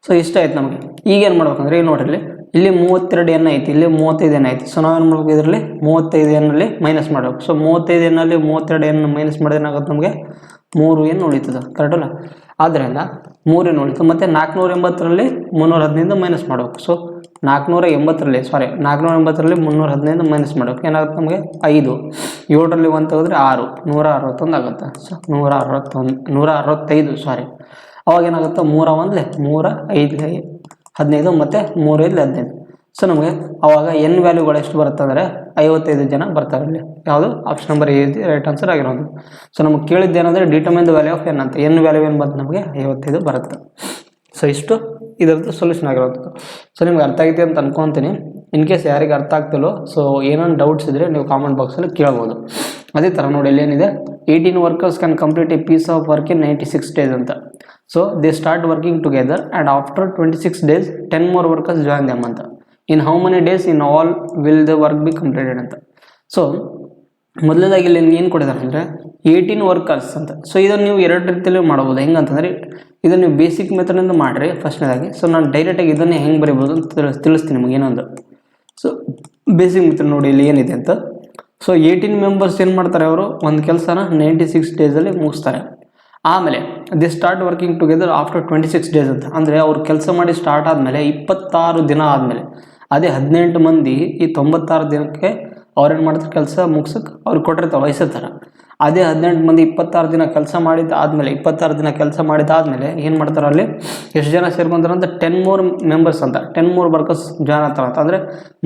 ಸೊ ಇಷ್ಟ ಆಯ್ತು ನಮಗೆ. ಈಗೇನು ಮಾಡ್ಬೇಕಂದ್ರೆ ಈಗ ನೋಡ್ರಿ, ಇಲ್ಲಿ 32 N ಐತಿ, ಇಲ್ಲಿ 35 N ಐತಿ. ಸೊ ನಾವೇನು ಮಾಡ್ಬೇಕು? ಇದರಲ್ಲಿ 35 N ಅಲ್ಲಿ ಮೈನಸ್ ಮಾಡಬೇಕು. ಸೊ 35 N ಅಲ್ಲಿ 32 N ಮೈನಸ್ ಮಾಡಿದ್ರೆ ಏನಾಗುತ್ತೆ? ನಮಗೆ 3 N ಉಳಿತದೆ. ಕರೆಕ್ಟಲ್ಲ? ಆದ್ದರಿಂದ 3 N ಉಳಿತು. ಮತ್ತು 480ರಲ್ಲಿ 315 ಮೈನಸ್ ಮಾಡಬೇಕು. ಸೊ 480ರಲ್ಲಿ 315 ಮೈನಸ್ ಮಾಡಬೇಕು. ಏನಾಗುತ್ತೆ ನಮಗೆ? 5 7ರಲ್ಲಿ 1 ತೆಗೆದ್ರೆ 6 161 ಆಗುತ್ತೆ. ಸೊ 165 ಅವಾಗ ಏನಾಗುತ್ತೆ? 3 1 3 5 15 ಮತ್ತು 3 5 15. ಸೊ ನಮಗೆ ಅವಾಗ N ವ್ಯಾಲ್ಯೂಗಳು ಎಷ್ಟು ಬರುತ್ತೆ ಅಂದರೆ 55 ಜನ ಬರ್ತಾರೆ. ಇಲ್ಲಿ ಯಾವುದು? Option number A right answer ಆಗಿರೋದು. ಸೊ ನಮಗೆ ಕೇಳಿದ್ದೇನೆಂದರೆ determine the value of N ಅಂತ. N ವ್ಯಾಲ್ಯೂ ಏನು ಬಂತು? ನಮಗೆ 55 ಬರುತ್ತೆ. ಸೊ ಇಷ್ಟು ಇದರದ್ದು ಸೊಲ್ಯೂಷನ್ ಆಗಿರೋದು. ಸೊ ನಿಮ್ಗೆ ಅರ್ಥ ಆಗೈತೆ ಅಂತ ಅನ್ಕೊತೀನಿ. ಇನ್ ಕೇಸ್ ಯಾರಿಗೆ ಅರ್ಥ ಆಗ್ತಿಲ್ಲೋ, ಸೊ ಏನೇನು ಡೌಟ್ಸ್ ಇದ್ದರೆ ನೀವು ಕಾಮೆಂಟ್ ಬಾಕ್ಸಲ್ಲಿ ಕೇಳ್ಬೋದು. ಅದೇ ಥರ ನೋಡಿ, ಇಲ್ಲಿ ಏನಿದೆ? 18 workers can complete a piece of work in 96 days ಅಂತ. So they start working together and after 26 days 10 more workers join them ಅಂತ. In how many days in all will the work be completed ಅಂತ. So ಮೊದಲನೇದಾಗಿ ಇಲ್ಲಿ ಏನು ಕೊಟ್ಟಿದ್ದಾರೆ ಅಂದರೆ 18 workers ಅಂತ. So ಇದನ್ನು ನೀವು 2 ರೀತಿಯಲ್ಲಿ ಮಾಡ್ಬೋದು. ಹೆಂಗಂತಂದರೆ ಇದನ್ನು ನೀವು ಬೇಸಿಕ್ ಮೆಥಡಿಂದ ಮಾಡಿರಿ ಫಸ್ಟ್ನೇದಾಗಿ. ಸೊ ನಾನು ಡೈರೆಕ್ಟಾಗಿ ಇದನ್ನೇ ಹೆಂಗೆ ಬರೀಬೋದು ಅಂತ ತಿಳಿಸ್ತೀನಿ ನಿಮಗೆ ಏನೊಂದು. ಸೊ ಬೇಸಿಕ್ ಮೆಥಡ್ ನೋಡಿ ಇಲ್ಲಿ ಏನಿದೆ ಅಂತ. ಸೊ 18 ಮೆಂಬರ್ಸ್ ಏನು ಮಾಡ್ತಾರೆ? ಅವರು ಒಂದು ಕೆಲಸನ 96 ಡೇಸಲ್ಲಿ ಮುಗಿಸ್ತಾರೆ. ಆಮೇಲೆ the start working together after 26 days ಅಂತ. ಅಂದರೆ ಅವ್ರು ಕೆಲಸ ಮಾಡಿ ಸ್ಟಾರ್ಟ್ ಆದಮೇಲೆ 26 ದಿನ ಆದಮೇಲೆ, ಅದೇ 18 ಮಂದಿ ಈ 96 ದಿನಕ್ಕೆ ಅವ್ರೇನು ಮಾಡ್ತಾರೆ? ಕೆಲಸ ಮುಗಿಸೋಕೆ ಅವ್ರಿಗೆ ಕೊಟ್ಟಿರ್ತಾರೆ ವಹಿಸಿರ್ತಾರೆ. ಅದೇ 18 ಮಂದಿ 26 ದಿನ ಕೆಲಸ ಮಾಡಿದ್ದಾದಮೇಲೆ 26 ದಿನ ಕೆಲಸ ಮಾಡಿದ್ದಾದಮೇಲೆ ಏನು ಮಾಡ್ತಾರೆ? ಅಲ್ಲಿ ಎಷ್ಟು ಜನ ಸೇರ್ಕೊಂತಾರೆ ಅಂತ? 10 more ಮೆಂಬರ್ಸ್ ಅಂತ, 10 more ವರ್ಕರ್ಸ್ ಜಾಯ್ನ್ ಆಗ್ತಾರೆ ಅಂತ. ಅಂದರೆ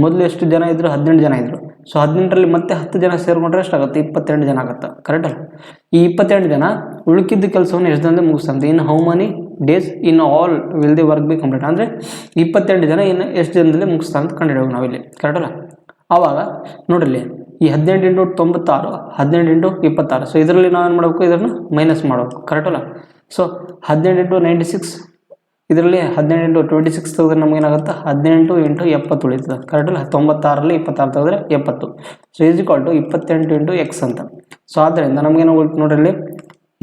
ಮೊದಲು ಎಷ್ಟು ಜನ ಇದ್ದರು? 18 ಜನ ಇದ್ದರು. ಸೊ 18ರಲ್ಲಿ ಮತ್ತೆ 10 ಜನ ಸೇರಿಕೊಂಡ್ರೆ ಎಷ್ಟಾಗುತ್ತೆ? 28 ಜನ ಆಗುತ್ತೆ. ಕರೆಕ್ಟಲ್ಲ? ಈ 28 ಜನ ಉಳುಕಿದ್ದ ಕೆಲಸವನ್ನು ಎಷ್ಟು ದಿನದಲ್ಲಿ ಮುಗಿಸ್ತಂತೆ? In how many days in all will the work be complete. ಅಂದರೆ 28 ಜನ ಇನ್ನು ಎಷ್ಟು ದಿನದಲ್ಲಿ ಮುಗಿಸ್ತಾರೆ ಅಂತ ಕಂಡುಹಿಡಿಯೋದು ನಾವಿಲ್ಲಿ. ಕರೆಕ್ಟಲ್ಲ? ಆವಾಗ ನೋಡಿಲ್ಲಿ ಈ 18 ಇಂಟು 96 18 ಇಂಟು 26. ಸೊ ಇದರಲ್ಲಿ ನಾವೇನು ಮಾಡಬೇಕು? ಇದನ್ನು ಮೈನಸ್ ಮಾಡಬೇಕು. ಕರೆಕ್ಟಲ್ಲ? ಸೊ 18 ಇಂಟು 96 ಇದರಲ್ಲಿ 18 ಇಂಟು 26 ತೆಗೆದ್ರೆ ನಮಗೇನಾಗುತ್ತೆ? 18 ಇಂಟು 70 ಉಳಿತದೆ. ಕರೆಕ್ಟಲ್ಲ? 96ರಲ್ಲಿ 26 ತೆಗೆದ್ರೆ 70. So is equal to 28 into x ಅಂತ. ಸೊ ಆದ್ದರಿಂದ ನಮಗೇನು ಉಳಿತು ನೋಡ್ರಿ,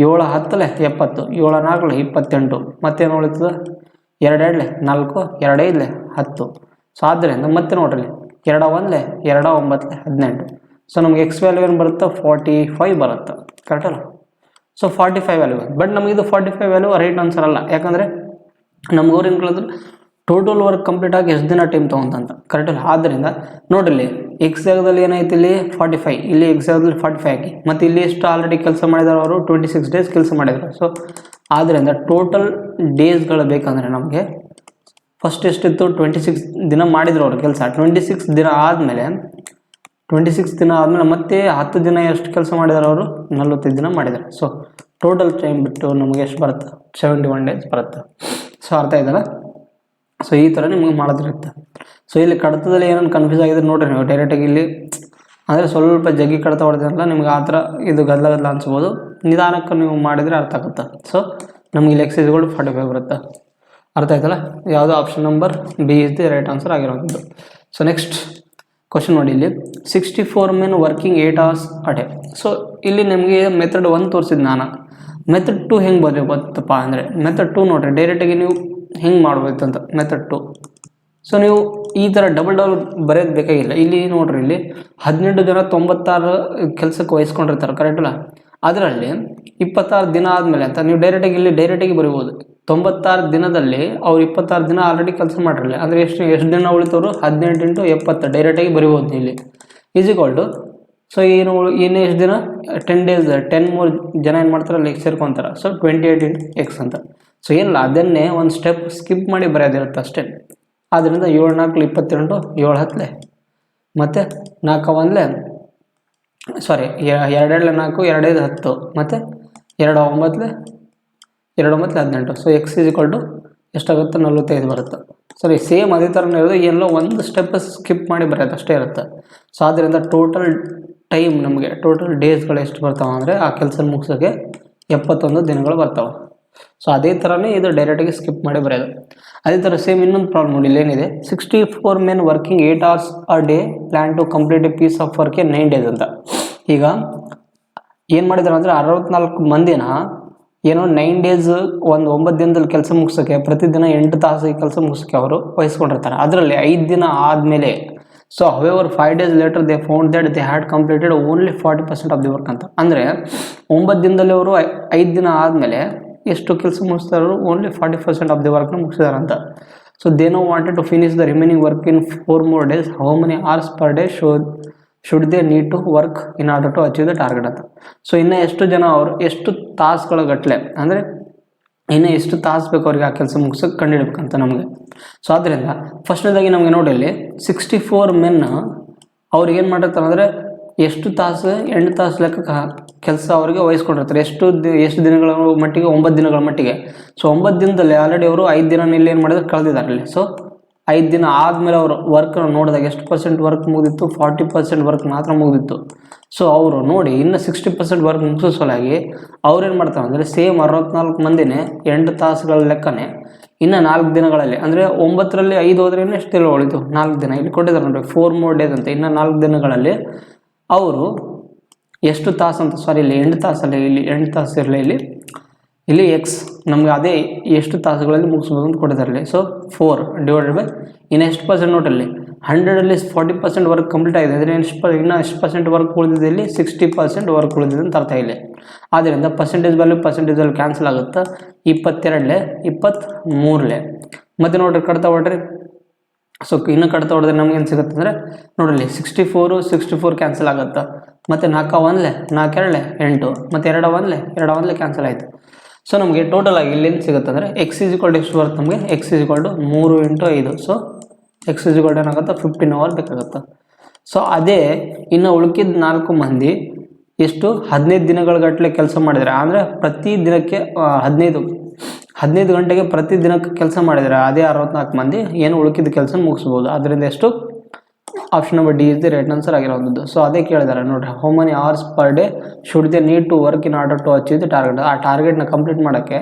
7 10 70 7 4 28 ಮತ್ತೇನು ಉಳಿತದೆ? 2 2 4 2 5 10. ಸೊ ಆದ್ದರಿಂದ ಮತ್ತೆ ನೋಡ್ರಿ 2 1 2 9 18. ಸೊ ನಮಗೆ ಎಕ್ಸ್ ವ್ಯಾಲ್ಯೂ ಏನು ಬರುತ್ತೆ? 45 ಬರುತ್ತೆ. ಕರೆಕ್ಟಲ್ಲ? So 45 value. ಬಟ್ ನಮಗಿದು 45 ವ್ಯಾಲ್ಯೂ ರೈಟ್ ಆನ್ಸರ್ ಅಲ್ಲ. ಯಾಕಂದರೆ ನಮ್ಗೆ ಅವ್ರು ಏನು ಕೇಳಿದ್ರು? ಟೋಟಲ್ ವರ್ಕ್ ಕಂಪ್ಲೀಟ್ ಆಗಿ ಎಷ್ಟು ದಿನ ಟೈಮ್ ತೊಗೊಂತಂತ. ಕರೆಕ್ಟಲ್ಲ? ಆದ್ದರಿಂದ ನೋಡಿಲ್ಲಿ ಎಕ್ಸ್ ಜಾಗದಲ್ಲಿ ಏನಾಯ್ತು? ಇಲ್ಲಿ 45, ಇಲ್ಲಿ ಎಕ್ಸ್ ಜಾಗದಲ್ಲಿ 45 ಹಾಕಿ. ಮತ್ತು ಇಲ್ಲಿ ಎಷ್ಟು ಆಲ್ರೆಡಿ ಕೆಲಸ ಮಾಡಿದಾರೆ ಅವರು? 26 ಡೇಸ್ ಕೆಲಸ ಮಾಡಿದ್ದಾರೆ. ಸೊ ಆದ್ದರಿಂದ ಟೋಟಲ್ ಡೇಸ್ಗಳು ಬೇಕಂದರೆ ನಮಗೆ ಫಸ್ಟ್ ಎಷ್ಟಿತ್ತು? 26 ದಿನ ಮಾಡಿದ್ರು ಅವರು ಕೆಲಸ. 26 ದಿನ ಆದಮೇಲೆ ಮತ್ತೆ 10 ದಿನ ಎಷ್ಟು ಕೆಲಸ ಮಾಡಿದಾರೆ ಅವರು? 45 ದಿನ ಮಾಡಿದ್ದಾರೆ. ಸೊ ಟೋಟಲ್ ಟೈಮ್ ಬಿಟ್ಟು ನಮಗೆ ಎಷ್ಟು ಬರುತ್ತೆ? 71 ಡೇಸ್ ಬರುತ್ತೆ. ಸೊ ಅರ್ಥ ಆಯ್ತಲ್ಲ? ಸೊ ಈ ಥರ ನಿಮಗೆ ಮಾಡೋದಿರುತ್ತೆ. ಸೊ ಇಲ್ಲಿ ಕಡತದಲ್ಲಿ ಏನೇನು ಕನ್ಫ್ಯೂಸ್ ಆಗಿದೆ ನೋಡಿರಿ ನೀವು ಡೈರೆಕ್ಟಾಗಿ ಇಲ್ಲಿ. ಅಂದರೆ ಸ್ವಲ್ಪ ಜಗ್ಗಿ ಕಡತ ಹೊಡೆದ್ರಲ್ಲ ನಿಮ್ಗೆ ಆ ಥರ ಇದು ಗದ್ದಲ ಅನ್ಸ್ಬೋದು. ನಿಧಾನಕ್ಕೆ ನೀವು ಮಾಡಿದರೆ ಅರ್ಥ ಆಗುತ್ತೆ. ಸೊ ನಮಗೆ ಇಲ್ಲಿ ಎಕ್ಸೈಸ್ಗಳು 45 ಬರುತ್ತೆ. ಅರ್ಥ ಆಯ್ತಲ್ಲ, ಯಾವುದೋ option number B is the right answer ಆಗಿರೋದು. ಸೊ ನೆಕ್ಸ್ಟ್ ಕ್ವಶನ್ ನೋಡಿ, ಇಲ್ಲಿ 64 men working 8 hours a day. So ಇಲ್ಲಿ ನಿಮಗೆ ಮೆಥಡ್ 1 ತೋರಿಸಿದ್ದು ನಾನು. ಮೆಥಡ್ 2 ಹೆಂಗೆ ಬರಬೇಕಪ್ಪ ಅಂದರೆ, ಮೆಥಡ್ 2 ನೋಡಿರಿ ಡೈರೆಕ್ಟಾಗಿ ನೀವು ಹೆಂಗೆ ಮಾಡ್ಬೇಕು ಅಂತ. ಮೆಥಡ್ 2 ಸೊ ನೀವು ಈ ಥರ ಡಬಲ್ ಬರೆಯೋದು ಬೇಕಾಗಿಲ್ಲ. ಇಲ್ಲಿ ನೋಡ್ರಿ, ಇಲ್ಲಿ 18 ಜನ 96 ಕೆಲಸಕ್ಕೆ ವಹಿಸ್ಕೊಂಡಿರ್ತಾರೆ, ಕರೆಕ್ಟಲ್ಲ. ಅದರಲ್ಲಿ 26 ದಿನ ಆದಮೇಲೆ ಅಂತ ನೀವು ಡೈರೆಕ್ಟಾಗಿ ಬರಿಬೋದು. 96 ದಿನದಲ್ಲಿ ಅವ್ರು 26 ದಿನ ಆಲ್ರೆಡಿ ಕೆಲಸ ಮಾಡಿರಲಿ ಅಂದರೆ ಎಷ್ಟು ದಿನ ಉಳಿತವರು, 18 × 70 ಡೈರೆಕ್ಟಾಗಿ ಬರಿಬೋದು ಇಲ್ಲಿ. ಈಸಿಕ್ವಲ್ ಟು ಸೊ ಇನ್ನು ಎಷ್ಟು ದಿನ, 10 days 10 more ಜನ ಏನು ಮಾಡ್ತಾರೆ ಅಲ್ಲಿ ಸೇರ್ಕೊತಾರೆ. ಸೊ 28 × x ಅಂತ. ಸೊ ಏನಿಲ್ಲ, ಅದನ್ನೇ ಒಂದು ಸ್ಟೆಪ್ ಸ್ಕಿಪ್ ಮಾಡಿ ಬರೆಯೋದಿರುತ್ತೆ ಅಷ್ಟೇ. ಆದ್ದರಿಂದ 7 4 22 7 10 ಮತ್ತು 4 1 ಸಾರಿ 2 2 4 2 5 10 ಮತ್ತು 2 9 2 9 18. ಸೊ x ಎಷ್ಟಾಗುತ್ತೆ, 45 ಬರುತ್ತೆ. ಸರಿ, ಸೇಮ್ ಅದೇ ಥರನೇ ಇರೋದು, ಎಲ್ಲೋ ಒಂದು ಸ್ಟೆಪ್ ಸ್ಕಿಪ್ ಮಾಡಿ ಬರೆಯೋದು ಅಷ್ಟೇ ಇರುತ್ತೆ. ಸೊ ಆದ್ದರಿಂದ ಟೋಟಲ್ ಟೈಮ್ ನಮಗೆ ಟೋಟಲ್ ಡೇಸ್ಗಳು ಎಷ್ಟು ಬರ್ತಾವೆ ಅಂದರೆ ಆ ಕೆಲಸ ಮುಗಿಸೋಕ್ಕೆ 71 ದಿನಗಳು ಬರ್ತಾವೆ. ಸೊ ಅದೇ ಥರನೇ ಇದು ಡೈರೆಕ್ಟಾಗಿ ಸ್ಕಿಪ್ ಮಾಡಿ ಬರೆಯೋದು. ಅದೇ ಥರ ಸೇಮ್ ಇನ್ನೊಂದು ಪ್ರಾಬ್ಲಮ್ ನೋಡಿ, ಏನಿದೆ 64 men working 8 hours a day plan to complete a piece of work 9 days ಅಂತ. ಈಗ ಏನು ಮಾಡಿದಾರೆ ಅಂದರೆ 64 ಮಂದಿನ ಏನೋ 9 days ಒಂದು 9 ದಿನದಲ್ಲಿ ಕೆಲಸ ಮುಗಿಸೋಕ್ಕೆ ಪ್ರತಿದಿನ 8 ತಾಸು ಈ ಕೆಲಸ ಮುಗಿಸೋಕ್ಕೆ ಅವರು ವಹಿಸ್ಕೊಂಡಿರ್ತಾರೆ. ಅದರಲ್ಲಿ 5 ದಿನ ಆದಮೇಲೆ so however 5 days later they found that they had completed only 40% of the work ಅಂತ. ಅಂದರೆ 9 ದಿನದಲ್ಲಿ ಅವರು 5 ದಿನ ಆದಮೇಲೆ ಎಷ್ಟು ಕೆಲಸ ಮುಗಿಸ್ತಾರೋ, ಓನ್ಲಿ 40% ಆಫ್ ದಿ ವರ್ಕ್ನ ಮುಗಿಸಿದಾರಂತ. So they no wanted to finish the remaining work in 4 more days. How many hours per day should they need to work in order to achieve the target ಅಂತ. So ಇನ್ನು ಎಷ್ಟು ಜನ ಅವರು ಎಷ್ಟು ತಾಸುಗಳ ಗಟ್ಟಲೆ ಅಂದರೆ ಇನ್ನು ಎಷ್ಟು ತಾಸು ಬೇಕು ಅವ್ರಿಗೆ ಆ ಕೆಲಸ ಮುಗಿಸೋಕೆ ಕಂಡುಹಿಡ್ಬೇಕಂತ ನಮಗೆ. ಸೊ ಆದ್ದರಿಂದ ಫಸ್ಟ್ನೇದಾಗಿ ನಮಗೆ ನೋಡಿ, ಇಲ್ಲಿ 64 men ಅವ್ರಿಗೆ ಏನು ಮಾಡಿರ್ತಾರೆ ಅಂದರೆ ಎಷ್ಟು ತಾಸು 8 ತಾಸು ಲೆಕ್ಕ ಕೆಲಸ ಅವರಿಗೆ ವಹಿಸ್ಕೊಂಡಿರ್ತಾರೆ. ಎಷ್ಟು ದಿನಗಳ ಮಟ್ಟಿಗೆ, 9 ದಿನಗಳ ಮಟ್ಟಿಗೆ. ಸೊ 9 ದಿನದಲ್ಲಿ ಆಲ್ರೆಡಿ ಅವರು 5 ದಿನ ಇಲ್ಲಿ ಏನು ಮಾಡಿದ್ರೆ ಕಳೆದಿದ್ದಾರೆ ಅಲ್ಲಿ. ಸೊ 5 ದಿನ ಆದಮೇಲೆ ಅವರು ವರ್ಕ್ ನೋಡಿದಾಗ ಎಷ್ಟು % ವರ್ಕ್ ಮುಗಿದಿತ್ತು, 40% ವರ್ಕ್ ಮಾತ್ರ ಮುಗಿದಿತ್ತು. ಸೊ ಅವರು ನೋಡಿ ಇನ್ನು 60% ವರ್ಕ್ ಮುಗಿಸೋ ಸಲುವಾಗಿ ಅವ್ರು ಏನು ಮಾಡ್ತಾರೆ ಅಂದರೆ ಸೇಮ್ 64 ಮಂದಿನೇ 8 ತಾಸುಗಳ ಲೆಕ್ಕನೇ ಇನ್ನು 4 ದಿನಗಳಲ್ಲಿ ಅಂದರೆ 9ರಲ್ಲಿ 5 ಹೋದ್ರೆ ಎಷ್ಟು ಉಳಿತು, 4 ದಿನ ಇಲ್ಲಿ ಕೊಟ್ಟಿದ್ದಾರೆ ನೋಡಿ, 4 more days ಅಂತ. ಇನ್ನು 4 ದಿನಗಳಲ್ಲಿ ಅವರು ಎಷ್ಟು ತಾಸು ಅಂತ, ಸಾರಿ ಇಲ್ಲಿ 8 ತಾಸಲ್ಲಿ, ಇಲ್ಲಿ 8 ತಾಸು ಇರಲಿ, ಇಲ್ಲಿ ಎಕ್ಸ್ ನಮಗೆ ಅದೇ ಎಷ್ಟು ತಾಸುಗಳಲ್ಲಿ ಮುಗಿಸ್ಬೋದು ಅಂತ ಕೊಟ್ಟಿದ್ದಾರೆ. ಸೊ 4 ಡಿವೈಡೆಡ್ ಬೈ ಇನ್ನು ಎಷ್ಟು % ನೋಟಲ್ಲಿ 100ರಲ್ಲಿ 40% ವರ್ಕ್ ಕಂಪ್ಲೀಟ್ ಆಗಿದೆ ಅಂದರೆ ಇನ್ನು ಎಷ್ಟು % ವರ್ಕ್ ಉಳಿದಿದೆ, ಇಲ್ಲಿ 60% ವರ್ಕ್ ಉಳಿದಿದೆ ಅಂತ ಅರ್ಥ ಇಲ್ಲಿ. ಆದ್ದರಿಂದ ಪರ್ಸೆಂಟೇಜಲ್ಲಿ ಕ್ಯಾನ್ಸಲ್ ಆಗುತ್ತೆ. 22 23 ಮತ್ತು ನೋಡ್ರಿ ಕಟ್ತಾ ಹೊಡ್ರಿ. ಸೊ ಇನ್ನು ಕಟ್ತಾ ಹೊಡೆದ್ರೆ ನಮ್ಗೆ ಏನು ಸಿಗುತ್ತೆ ಅಂದರೆ ನೋಡಲಿ 64 ಕ್ಯಾನ್ಸಲ್ ಆಗುತ್ತೆ. ಮತ್ತು 4 1 4 2 8 ಮತ್ತು 2 1 ಕ್ಯಾನ್ಸಲ್ ಆಯಿತು. ಸೊ ನಮಗೆ ಟೋಟಲ್ ಆಗಿ ಇಲ್ಲಿ ಏನು ಸಿಗುತ್ತೆ ಅಂದರೆ x ಎಷ್ಟು ಬರುತ್ತೆ ನಮಗೆ, x 3 × 5. ಸೊ x ಏನಾಗುತ್ತೆ 15 hours ಬೇಕಾಗುತ್ತೆ. ಸೊ ಅದೇ ಇನ್ನು ಉಳ್ಕಿದ 4 ಮಂದಿ ಎಷ್ಟು 15 ದಿನಗಳ ಗಟ್ಟಲೆ ಕೆಲಸ ಮಾಡಿದರೆ ಅಂದರೆ ಪ್ರತಿ ದಿನಕ್ಕೆ 15 ಗಂಟೆಗೆ ಪ್ರತಿ ದಿನಕ್ಕೆ ಕೆಲಸ ಮಾಡಿದರೆ ಅದೇ 64 ಮಂದಿ ಏನು ಉಳ್ಕಿದ ಕೆಲಸ ಮುಗಿಸ್ಬೋದು. ಅದರಿಂದ ಎಷ್ಟು, option number D is the right answer ಆಗಿರೋದು. ಸೊ ಅದೇ ಕೇಳಿದ್ದಾರೆ ನೋಡ್ರಿ, how many hours per day should they need to work in order to achieve the target. ಆ ಟಾರ್ಗೆಟ್ನ ಕಂಪ್ಲೀಟ್ ಮಾಡೋಕ್ಕೆ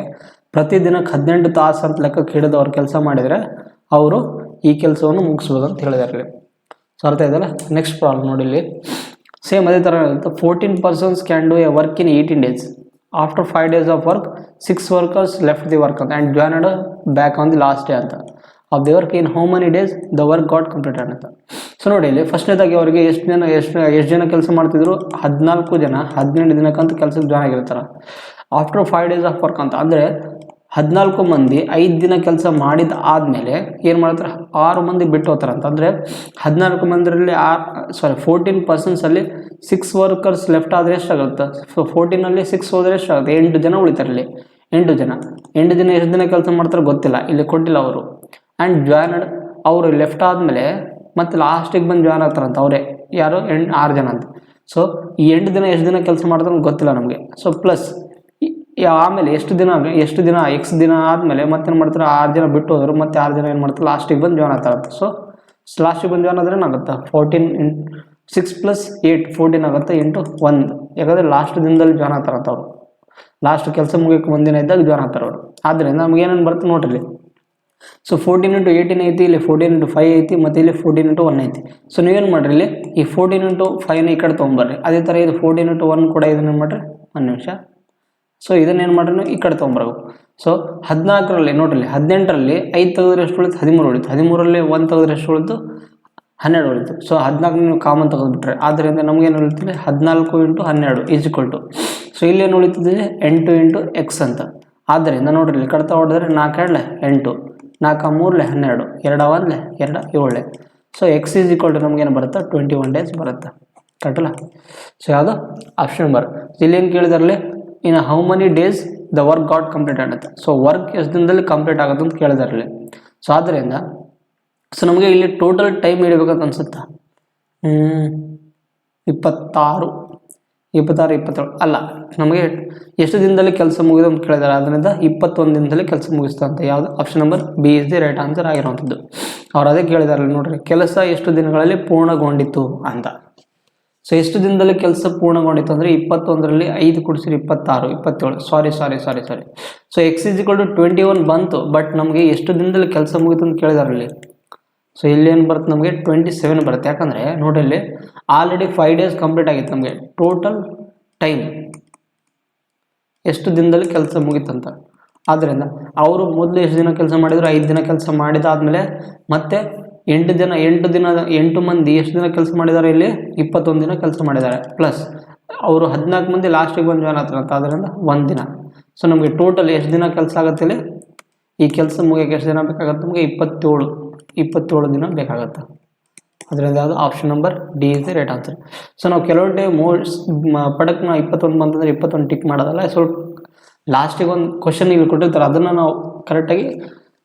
ಪ್ರತಿ ದಿನಕ್ಕೆ 18 ತಾಸು ಅಂತ ಲೆಕ್ಕಕ್ಕೆ ಹಿಡಿದು ಅವ್ರು ಕೆಲಸ ಮಾಡಿದರೆ ಅವರು ಈ ಕೆಲಸವನ್ನು ಮುಗಿಸ್ಬೋದು ಅಂತ ಹೇಳಿದಾರೆ. ಸೊ ಅರ್ಥ ಇದೆಯಲ್ಲ. ನೆಕ್ಸ್ಟ್ ಪ್ರಾಬ್ಲಮ್ ನೋಡಿ, ಇಲ್ಲಿ ಸೇಮ್ ಅದೇ ಥರ ಇರುತ್ತೆ. 14 persons can do a work in 18 days. After 5 days of work 6 workers left the work ಅಂತ and joined back on the last day ಅಂತ of the work in how many days the work got completed ಅಂತ. So ನೋಡಿ, ಇಲ್ಲಿ ಫಸ್ಟ್ನೇದಾಗಿ ಅವರಿಗೆ ಎಷ್ಟು ಜನ ಕೆಲಸ ಮಾಡ್ತಿದ್ರು, 14 ಜನ 18 ದಿನಕ್ಕಂತ ಕೆಲಸಕ್ಕೆ ಜಾಯ್ನ್ ಆಗಿರ್ತಾರೆ. ಆಫ್ಟರ್ 5 days ಆಫ್ ವರ್ಕ್ ಅಂತ ಅಂದರೆ 14 ಮಂದಿ 5 ದಿನ ಕೆಲಸ ಮಾಡಿದ ಆದಮೇಲೆ ಏನು ಮಾಡ್ತಾರೆ, 6 ಮಂದಿ ಬಿಟ್ಟು ಹೋಗ್ತಾರೆ ಅಂತ. ಅಂದರೆ 14 ಮಂದಿರಲ್ಲಿ 14 personsಲ್ಲಿ 6 workers ಲೆಫ್ಟ್ ಆದರೆ ಎಷ್ಟಾಗುತ್ತೆ, ಸೊ 14ನಲ್ಲಿ 6 ಹೋದರೆ ಎಷ್ಟಾಗುತ್ತೆ, 8 ಜನ ಉಳಿತಾರೆ ಇಲ್ಲಿ. 8 ಜನ ಎಷ್ಟು ದಿನ ಕೆಲಸ ಮಾಡ್ತಾರೆ ಗೊತ್ತಿಲ್ಲ, ಇಲ್ಲಿ ಕೊಟ್ಟಿಲ್ಲ ಅವರು. ಆ್ಯಂಡ್ ಜಾಯ್ನ್ಡ್ ಅವರು ಲೆಫ್ಟ್ ಆದಮೇಲೆ ಮತ್ತು ಲಾಸ್ಟಿಗೆ ಬಂದು ಜಾಯ್ನ್ ಆಗ್ತಾರಂತ ಅವರೇ, ಯಾರು 6 ಜನ ಅಂತ. ಸೊ ಈ 8 ದಿನ ಎಷ್ಟು ದಿನ ಕೆಲಸ ಮಾಡ್ತಾರೆ ಗೊತ್ತಿಲ್ಲ ನಮಗೆ. ಸೊ ಪ್ಲಸ್ ಆಮೇಲೆ ಎಷ್ಟು ದಿನ ಎಕ್ಸ್ ದಿನ ಆದಮೇಲೆ ಮತ್ತೇನು ಮಾಡ್ತಾರೆ, 6 ಜನ ಬಿಟ್ಟು ಹೋದರು, ಮತ್ತು 6 ಜನ ಏನು ಮಾಡ್ತಾರೆ ಲಾಸ್ಟಿಗೆ ಬಂದು ಜಾಯ್ನ್ ಆಗ್ತಾರಂತೆ. ಸೊ ಲಾಸ್ಟಿಗೆ ಬಂದು ಜಾಯ್ನ್ ಆದರೆ ಏನಾಗುತ್ತೆ, 6 + 8 14 ಆಗುತ್ತೆ ಇಂಟು 1, ಯಾಕಂದರೆ ಲಾಸ್ಟ್ ದಿನದಲ್ಲಿ ಜಾಯ್ನ್ ಆಗ್ತಾರಂತ ಅವರು. ಲಾಸ್ಟ್ ಕೆಲಸ ಮುಗಿಯೋಕೆ ಒಂದಿನ ಇದ್ದಾಗ ಜಾಯ್ನ್ ಆಗ್ತಾರೆ ಅವರು. ಆದ್ದರಿಂದ ನಮ್ಗೆ ಏನೇನು ಬರುತ್ತೆ ನೋಡ್ರಿ. ಸೊ 14 × 18 ಐತಿ, ಇಲ್ಲಿ 14 × 5 ಐತಿ, ಮತ್ತು ಇಲ್ಲಿ 14 × 1 ಐತಿ. ಸೊ ನೀವೇನು ಮಾಡಿರಿ, ಇಲ್ಲಿ ಈ 14 × 5ನ ಈ ಕಡೆ ತೊಗೊಂಬರ್ರಿ. ಅದೇ ಥರ ಇದು 14 × 1 ಕೂಡ ಇದನ್ನೇನು ಮಾಡಿರಿ, ಒಂದು ನಿಮಿಷ. ಸೊ ಇದನ್ನೇನು ಮಾಡ್ರಿ ನೀವು ಈ ಕಡೆ ತೊಗೊಂಬರ್ಬೇಕು. ಸೊ 14ರಲ್ಲಿ ನೋಡ್ರಿ, 18ರಲ್ಲಿ 5 ತೆಗೆದ್ರೆ ಎಷ್ಟು ಉಳಿತು, 13 ಉಳಿತು. 13ರಲ್ಲಿ 1 ತೆಗೆದ್ರೆ ಎಷ್ಟು ಉಳಿತು, 12 ಉಳಿತು. ಸೊ 14 ನೀವು ಕಾಮನ್ ತೆಗೆದುಬಿಟ್ರೆ, ಆದ್ದರಿಂದ ನಮಗೇನು ಉಳಿತಿದೆ 14 × 12 = ಸೊ ಇಲ್ಲೇನು ಉಳಿತಿದೆ 8 × x ಅಂತ. ಆದ್ದರಿಂದ ನೋಡ್ರಿ ಇಲ್ಲಿ ಕಡ್ತಾ ಹೊಡೆದ್ರೆ 4 2 8, 4 3 12, 2 1 2 7. ಸೊ x = ನಮಗೇನು ಬರುತ್ತೆ 21 ಡೇಸ್ ಬರುತ್ತೆ. ಕರೆಕ್ಟಲ್ಲ? ಸೊ ಯಾವುದು ಆಪ್ಷನ್ ನಂಬರ್. ಇಲ್ಲಿ ಏನು ಕೇಳಿದಾರಲ್ಲಿ, ಇನ್ನು how many days the work got complete ಆಗುತ್ತೆ. ಸೊ ವರ್ಕ್ ಎಷ್ಟು ದಿನದಲ್ಲಿ ಕಂಪ್ಲೀಟ್ ಆಗುತ್ತೆ ಅಂತ ಕೇಳಿದಾರಲ್ಲಿ. ಸೊ ಆದ್ದರಿಂದ ಸೊ ನಮಗೆ ಇಲ್ಲಿ ಟೋಟಲ್ ಟೈಮ್ ಇಡಬೇಕಂತ ಅನ್ಸುತ್ತಾ, 26 27 ಅಲ್ಲ, ನಮಗೆ ಎಷ್ಟು ದಿನದಲ್ಲಿ ಕೆಲಸ ಮುಗಿದು ಅಂತ ಕೇಳಿದ್ದಾರೆ. ಅದರಿಂದ 21 ದಿನದಲ್ಲಿ ಕೆಲಸ ಮುಗಿಸ್ತಾ ಅಂತ. ಯಾವುದು option number B is the right answer ಆಗಿರುವಂಥದ್ದು. ಅವ್ರು ಅದೇ ಕೇಳಿದಾರೆ ನೋಡ್ರಿ, ಕೆಲಸ ಎಷ್ಟು ದಿನಗಳಲ್ಲಿ ಪೂರ್ಣಗೊಂಡಿತು ಅಂತ. ಸೊ ಎಷ್ಟು ದಿನದಲ್ಲಿ ಕೆಲಸ ಪೂರ್ಣಗೊಂಡಿತ್ತು ಅಂದರೆ 21ರಲ್ಲಿ 5 ಕೂಡಿಸಿರಿ 26 27. ಸಾರಿ. ಸೊ x = 21 ಬಂತು, ಬಟ್ ನಮಗೆ ಎಷ್ಟು ದಿನದಲ್ಲಿ ಕೆಲಸ ಮುಗಿತು ಅಂತ ಕೇಳಿದಾರಲ್ಲಿ. ಸೊ ಇಲ್ಲಿ ಏನು ಬರುತ್ತೆ ನಮಗೆ 27 ಬರುತ್ತೆ. ಯಾಕಂದರೆ ನೋಡ್ರಿ ಇಲ್ಲಿ ಆಲ್ರೆಡಿ 5 ಡೇಸ್ ಕಂಪ್ಲೀಟ್ ಆಗಿತ್ತು. ನಮಗೆ ಟೋಟಲ್ ಟೈಮ್ ಎಷ್ಟು ದಿನದಲ್ಲಿ ಕೆಲಸ ಮುಗಿತಂತ. ಆದ್ದರಿಂದ ಅವರು ಮೊದಲು ಎಷ್ಟು ದಿನ ಕೆಲಸ ಮಾಡಿದ್ರು, 5 ದಿನ ಕೆಲಸ ಮಾಡಿದಾದ್ಮೇಲೆ ಮತ್ತೆ 8 ಮಂದಿ ಎಷ್ಟು ದಿನ ಕೆಲಸ ಮಾಡಿದ್ದಾರೆ, ಇಲ್ಲಿ 21 ದಿನ ಕೆಲಸ ಮಾಡಿದ್ದಾರೆ. ಪ್ಲಸ್ ಅವರು 14 ಮಂದಿ ಲಾಸ್ಟಿಗೆ ಬಂದು ಜಾಯ್ನ್ ಆಗ್ತಾರಂತ, ಅದರಿಂದ 1 ದಿನ. ಸೊ ನಮಗೆ ಟೋಟಲ್ ಎಷ್ಟು ದಿನ ಕೆಲಸ ಆಗುತ್ತೆ ಇಲ್ಲಿ, ಈ ಕೆಲಸ ಮುಗಿಯೋಕೆ ಎಷ್ಟು ದಿನ ಬೇಕಾಗುತ್ತೆ ನಮಗೆ 27 ದಿನ ಬೇಕಾಗುತ್ತೆ. ಅದರಿಂದ ಯಾವುದು option number D is the right answer. So ನಾವು ಕೆಲವು ಟೈಮ್ ಪಡಕ್ಕೆ ನಾವು 21 ಬಂತಂದರೆ 21 ಟಿಕ್ ಮಾಡೋದಲ್ಲ. ಸೊ ಲಾಸ್ಟಿಗೆ ಒಂದು ಕ್ವಶನ್ ಇಲ್ಲಿ ಕೊಟ್ಟಿರ್ತಾರೆ, ಅದನ್ನು ನಾವು ಕರೆಕ್ಟಾಗಿ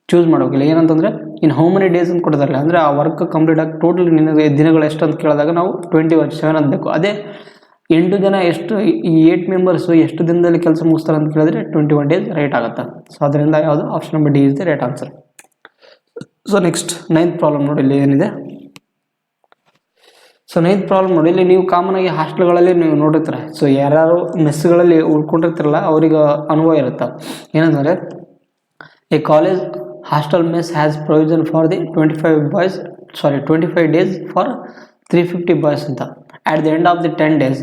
ಚೂಸ್ ಮಾಡಬೇಕಿಲ್ಲ. ಏನಂತಂದರೆ ಇನ್ನು ಹೌ ಮೆನಿ ಡೇಸ್ ಅಂತ ಕೊಟ್ಟಿದ್ದಾರೆ, ಅಂದರೆ ಆ ವರ್ಕ್ ಕಂಪ್ಲೀಟ್ ಆಗಿ ಟೋಟಲ್ ನಿನಗೆ ದಿನಗಳು ಎಷ್ಟು ಅಂತ ಕೇಳಿದಾಗ ನಾವು 27 ಅಂತಬೇಕು. ಅದೇ 8 ಜನ ಎಷ್ಟು, ಈ 8 ಮೆಂಬರ್ಸು ಎಷ್ಟು ದಿನದಲ್ಲಿ ಕೆಲಸ ಮುಗಿಸ್ತಾರೆ ಅಂತ ಕೇಳಿದ್ರೆ 21 ಡೇಸ್ ರೈಟ್ ಆಗುತ್ತೆ. ಸೊ ಅದರಿಂದ ಯಾವುದು option number D is the right answer. So next 9th problem ನೋಡಿ, ಇಲ್ಲಿ ಏನಿದೆ. ಸೊ 9th ಪ್ರಾಬ್ಲಮ್ ನೋಡಿ, ಇಲ್ಲಿ ನೀವು ಕಾಮನ್ ಆಗಿ ಹಾಸ್ಟೆಲ್ಗಳಲ್ಲಿ ನೀವು ನೋಡಿರ್ತಾರೆ. ಸೊ ಯಾರು ಮೆಸ್ಗಳಲ್ಲಿ ಉಳ್ಕೊಂಡಿರ್ತಾರಲ್ಲ ಅವರಿಗೆ ಅನುಭವ ಇರುತ್ತೆ. ಏನಂದರೆ a college hostel mess has provision for the 25 days for 350 boys ಅಂತ. At the end of the 10 days,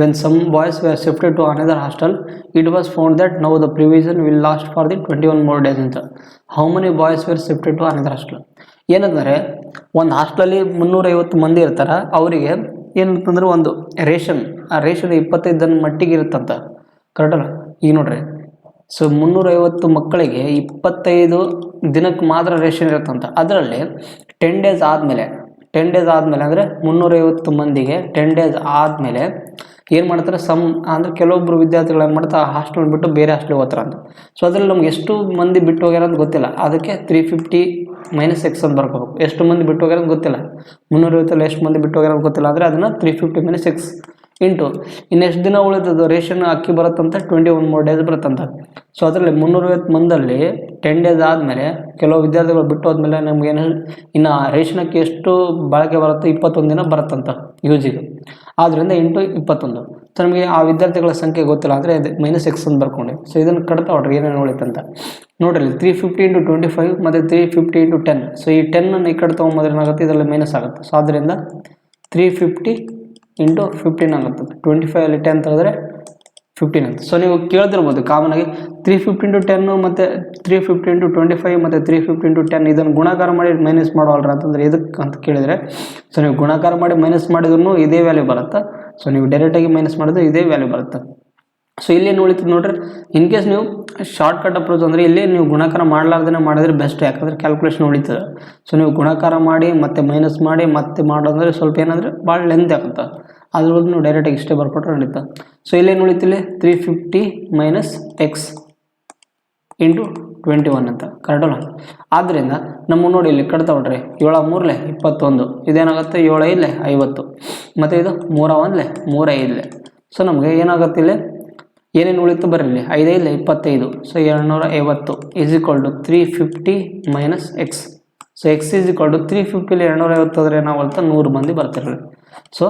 when some boys were shifted to another hostel, it was found that now the provision will last for the 21 more days ಅಂತ. How many boys were shifted to another hostel? ಏನಂದರೆ ಒಂದು ಹಾಸ್ಟೆಲಲ್ಲಿ 350 ಮಂದಿ ಇರ್ತಾರೆ. ಅವರಿಗೆ ಏನಂತಂದ್ರೆ ಒಂದು ration, ಆ ration 25 ದಿನ ಮಟ್ಟಿಗೆ ಇರುತ್ತಂತ. ಕರೆಕ್ಟಲ್ಲ? ಈಗ ನೋಡ್ರಿ, ಸೊ 350 ಮಕ್ಕಳಿಗೆ 25 ದಿನಕ್ಕೆ ಮಾತ್ರ ರೇಷನ್ ಇರುತ್ತಂತ. ಅದರಲ್ಲಿ 10 ಡೇಸ್ ಆದಮೇಲೆ ಅಂದರೆ 350 ಮಂದಿಗೆ 10 ಡೇಸ್ ಆದಮೇಲೆ ಏನು ಮಾಡ್ತಾರೆ, ಅಂದರೆ ಕೆಲವೊಬ್ಬರು ವಿದ್ಯಾರ್ಥಿಗಳು ಏನು ಮಾಡ್ತಾರೆ, ಆ ಹಾಸ್ಟೆಲ್ ಬಿಟ್ಟು ಬೇರೆ ಹಾಸ್ಟೆಲ್ಗೆ ಹೋಗ್ತಾರೆ ಅಂತ. ಸೊ ಅದರಲ್ಲಿ ನಮ್ಗೆ ಎಷ್ಟು ಮಂದಿ ಬಿಟ್ಟು ಹೋಗ್ಯಾರ ಅಂತ ಗೊತ್ತಿಲ್ಲ. ಅದಕ್ಕೆ 350 - x ಅಂತ ಬರ್ಕೋಬೇಕು. ಎಷ್ಟು ಮಂದಿ ಬಿಟ್ಟು ಹೋಗ್ಯಾರ ಅಂತ ಗೊತ್ತಿಲ್ಲ, 350 ಎಷ್ಟು ಮಂದಿ ಬಿಟ್ಟು ಹೋಗ್ಯಾರ ಅಂತ ಗೊತ್ತಿಲ್ಲ. ಅಂದರೆ ಅದನ್ನು 350 - x ಇಂಟು ಇನ್ನೆಷ್ಟು ದಿನ ಉಳಿದದ್ದು ರೇಷನ್ ಅಕ್ಕಿ ಬರುತ್ತಂತ 21 more days ಬರುತ್ತಂತ. ಸೊ ಅದರಲ್ಲಿ 350 ಮಂದಲ್ಲಿ 10 ಡೇಸ್ ಆದಮೇಲೆ ಕೆಲವು ವಿದ್ಯಾರ್ಥಿಗಳು ಬಿಟ್ಟು ಹೋದ್ಮೇಲೆ ನಮಗೇನು ಇನ್ನು ರೇಷನ್ ಅಕ್ಕಿ ಎಷ್ಟು ಬಳಕೆ ಬರುತ್ತೆ, 21 ದಿನ ಬರುತ್ತಂತ ಯೂಜಿಗೆ. ಆದ್ದರಿಂದ ಇಂಟು 21. ಸೊ ನಮಗೆ ಆ ವಿದ್ಯಾರ್ಥಿಗಳ ಸಂಖ್ಯೆ ಗೊತ್ತಿಲ್ಲ, ಅಂದರೆ -x ಅಂತ ಬರ್ಕೊಂಡು. ಸೊ ಇದನ್ನು ಕಡ್ತಾ ಹೊಡ್ರಿ ಏನೇನು ಉಳಿತಂತ ನೋಡ್ರಿ. 350 × 25 ಮತ್ತು 350 × 10. ಸೊ ಈ 10 ಈ ಕಡೆ ತೊಗೊಂಬಂದ್ರೆ ಏನಾಗುತ್ತೆ, ಇದರಲ್ಲಿ ಮೈನಸ್ ಆಗುತ್ತೆ. ಸೊ ಆದ್ದರಿಂದ 350 × 15 ಆಗುತ್ತೆ. 25ಅಲ್ಲಿ 10 ತೆಗೆದ್ರೆ 15 ಅಂತ. ಸೊ ನೀವು ಕೇಳ್ತಿರ್ಬೋದು ಕಾಮನಾಗಿ 350 × 10 ಮತ್ತು 350 × 25 ಮತ್ತು 350 × 10 ಇದನ್ನು ಗುಣಾಕಾರ ಮಾಡಿ ಮೈನಸ್ ಮಾಡೋಲ್ರ ಅಂತಂದರೆ ಎದಕ್ಕೆ ಅಂತ ಕೇಳಿದರೆ, ಸೊ ನೀವು ಗುಣಾಕಾರ ಮಾಡಿ ಮೈನಸ್ ಮಾಡಿದ್ರು ಇದೇ ವ್ಯಾಲ್ಯೂ ಬರುತ್ತೆ. ಸೊ ನೀವು ಡೈರೆಕ್ಟಾಗಿ ಮೈನಸ್ ಮಾಡಿದ್ರೆ ಇದೇ ವ್ಯಾಲ್ಯೂ ಬರುತ್ತೆ. ಸೊ ಇಲ್ಲೇನು ಉಳಿತದೆ ನೋಡ್ರಿ, ಇನ್ ಕೇಸ್ ನೀವು ಶಾರ್ಟ್ಕಟ್ ಅಪ್ರೋಚ್ ಅಂದರೆ ಇಲ್ಲೇ ನೀವು ಗುಣಾಕಾರ ಮಾಡಲಾರ್ದೇ ಮಾಡಿದ್ರೆ ಬೆಸ್ಟ್. ಯಾಕಂದರೆ ಕ್ಯಾಲ್ಕುಲೇಷನ್ ಉಳಿತದೆ. ಸೊ ನೀವು ಗುಣಾಕಾರ ಮಾಡಿ ಮತ್ತೆ ಮೈನಸ್ ಮಾಡಿ ಮತ್ತೆ ಮಾಡೋದಂದರೆ ಸ್ವಲ್ಪ ಏನಂದರೆ ಭಾಳ ಲೆಂತ್ ಆಗುತ್ತೆ. ಅದ್ರೊಳಗೆ ನೀವು ಡೈರೆಕ್ಟಾಗಿ ಇಷ್ಟೇ ಬರ್ಕೊಟ್ರೆ ನಡೀತಾ. ಸೊ ಇಲ್ಲೇನು ಉಳಿತಿಲ್ಲ 350 - x × 21 ಅಂತ. ಕರೆಕ್ಟಲ್ಲ? ಆದ್ದರಿಂದ ನಮ್ಮ ನೋಡಿ ಇಲ್ಲಿ ಕಡ್ತಾ ಹೊಡ್ರಿ, 7 3 21, ಇದೇನಾಗುತ್ತೆ 7 5 50, ಮತ್ತು ಇದು 3 1 3 5. ಸೊ ನಮಗೆ ಏನಾಗುತ್ತೆ ಇಲ್ಲಿ ಏನೇನು ಉಳಿತು ಬರ್ರಿ, ಇಲ್ಲಿ 5 5 25. So 250 = 350 - x. ಸೊ x = 350 250 ಆದರೆ ಏನಾಗುತ್ತೆ 100 ಮಂದಿ ಬರ್ತಿರಲಿ. ಸೊ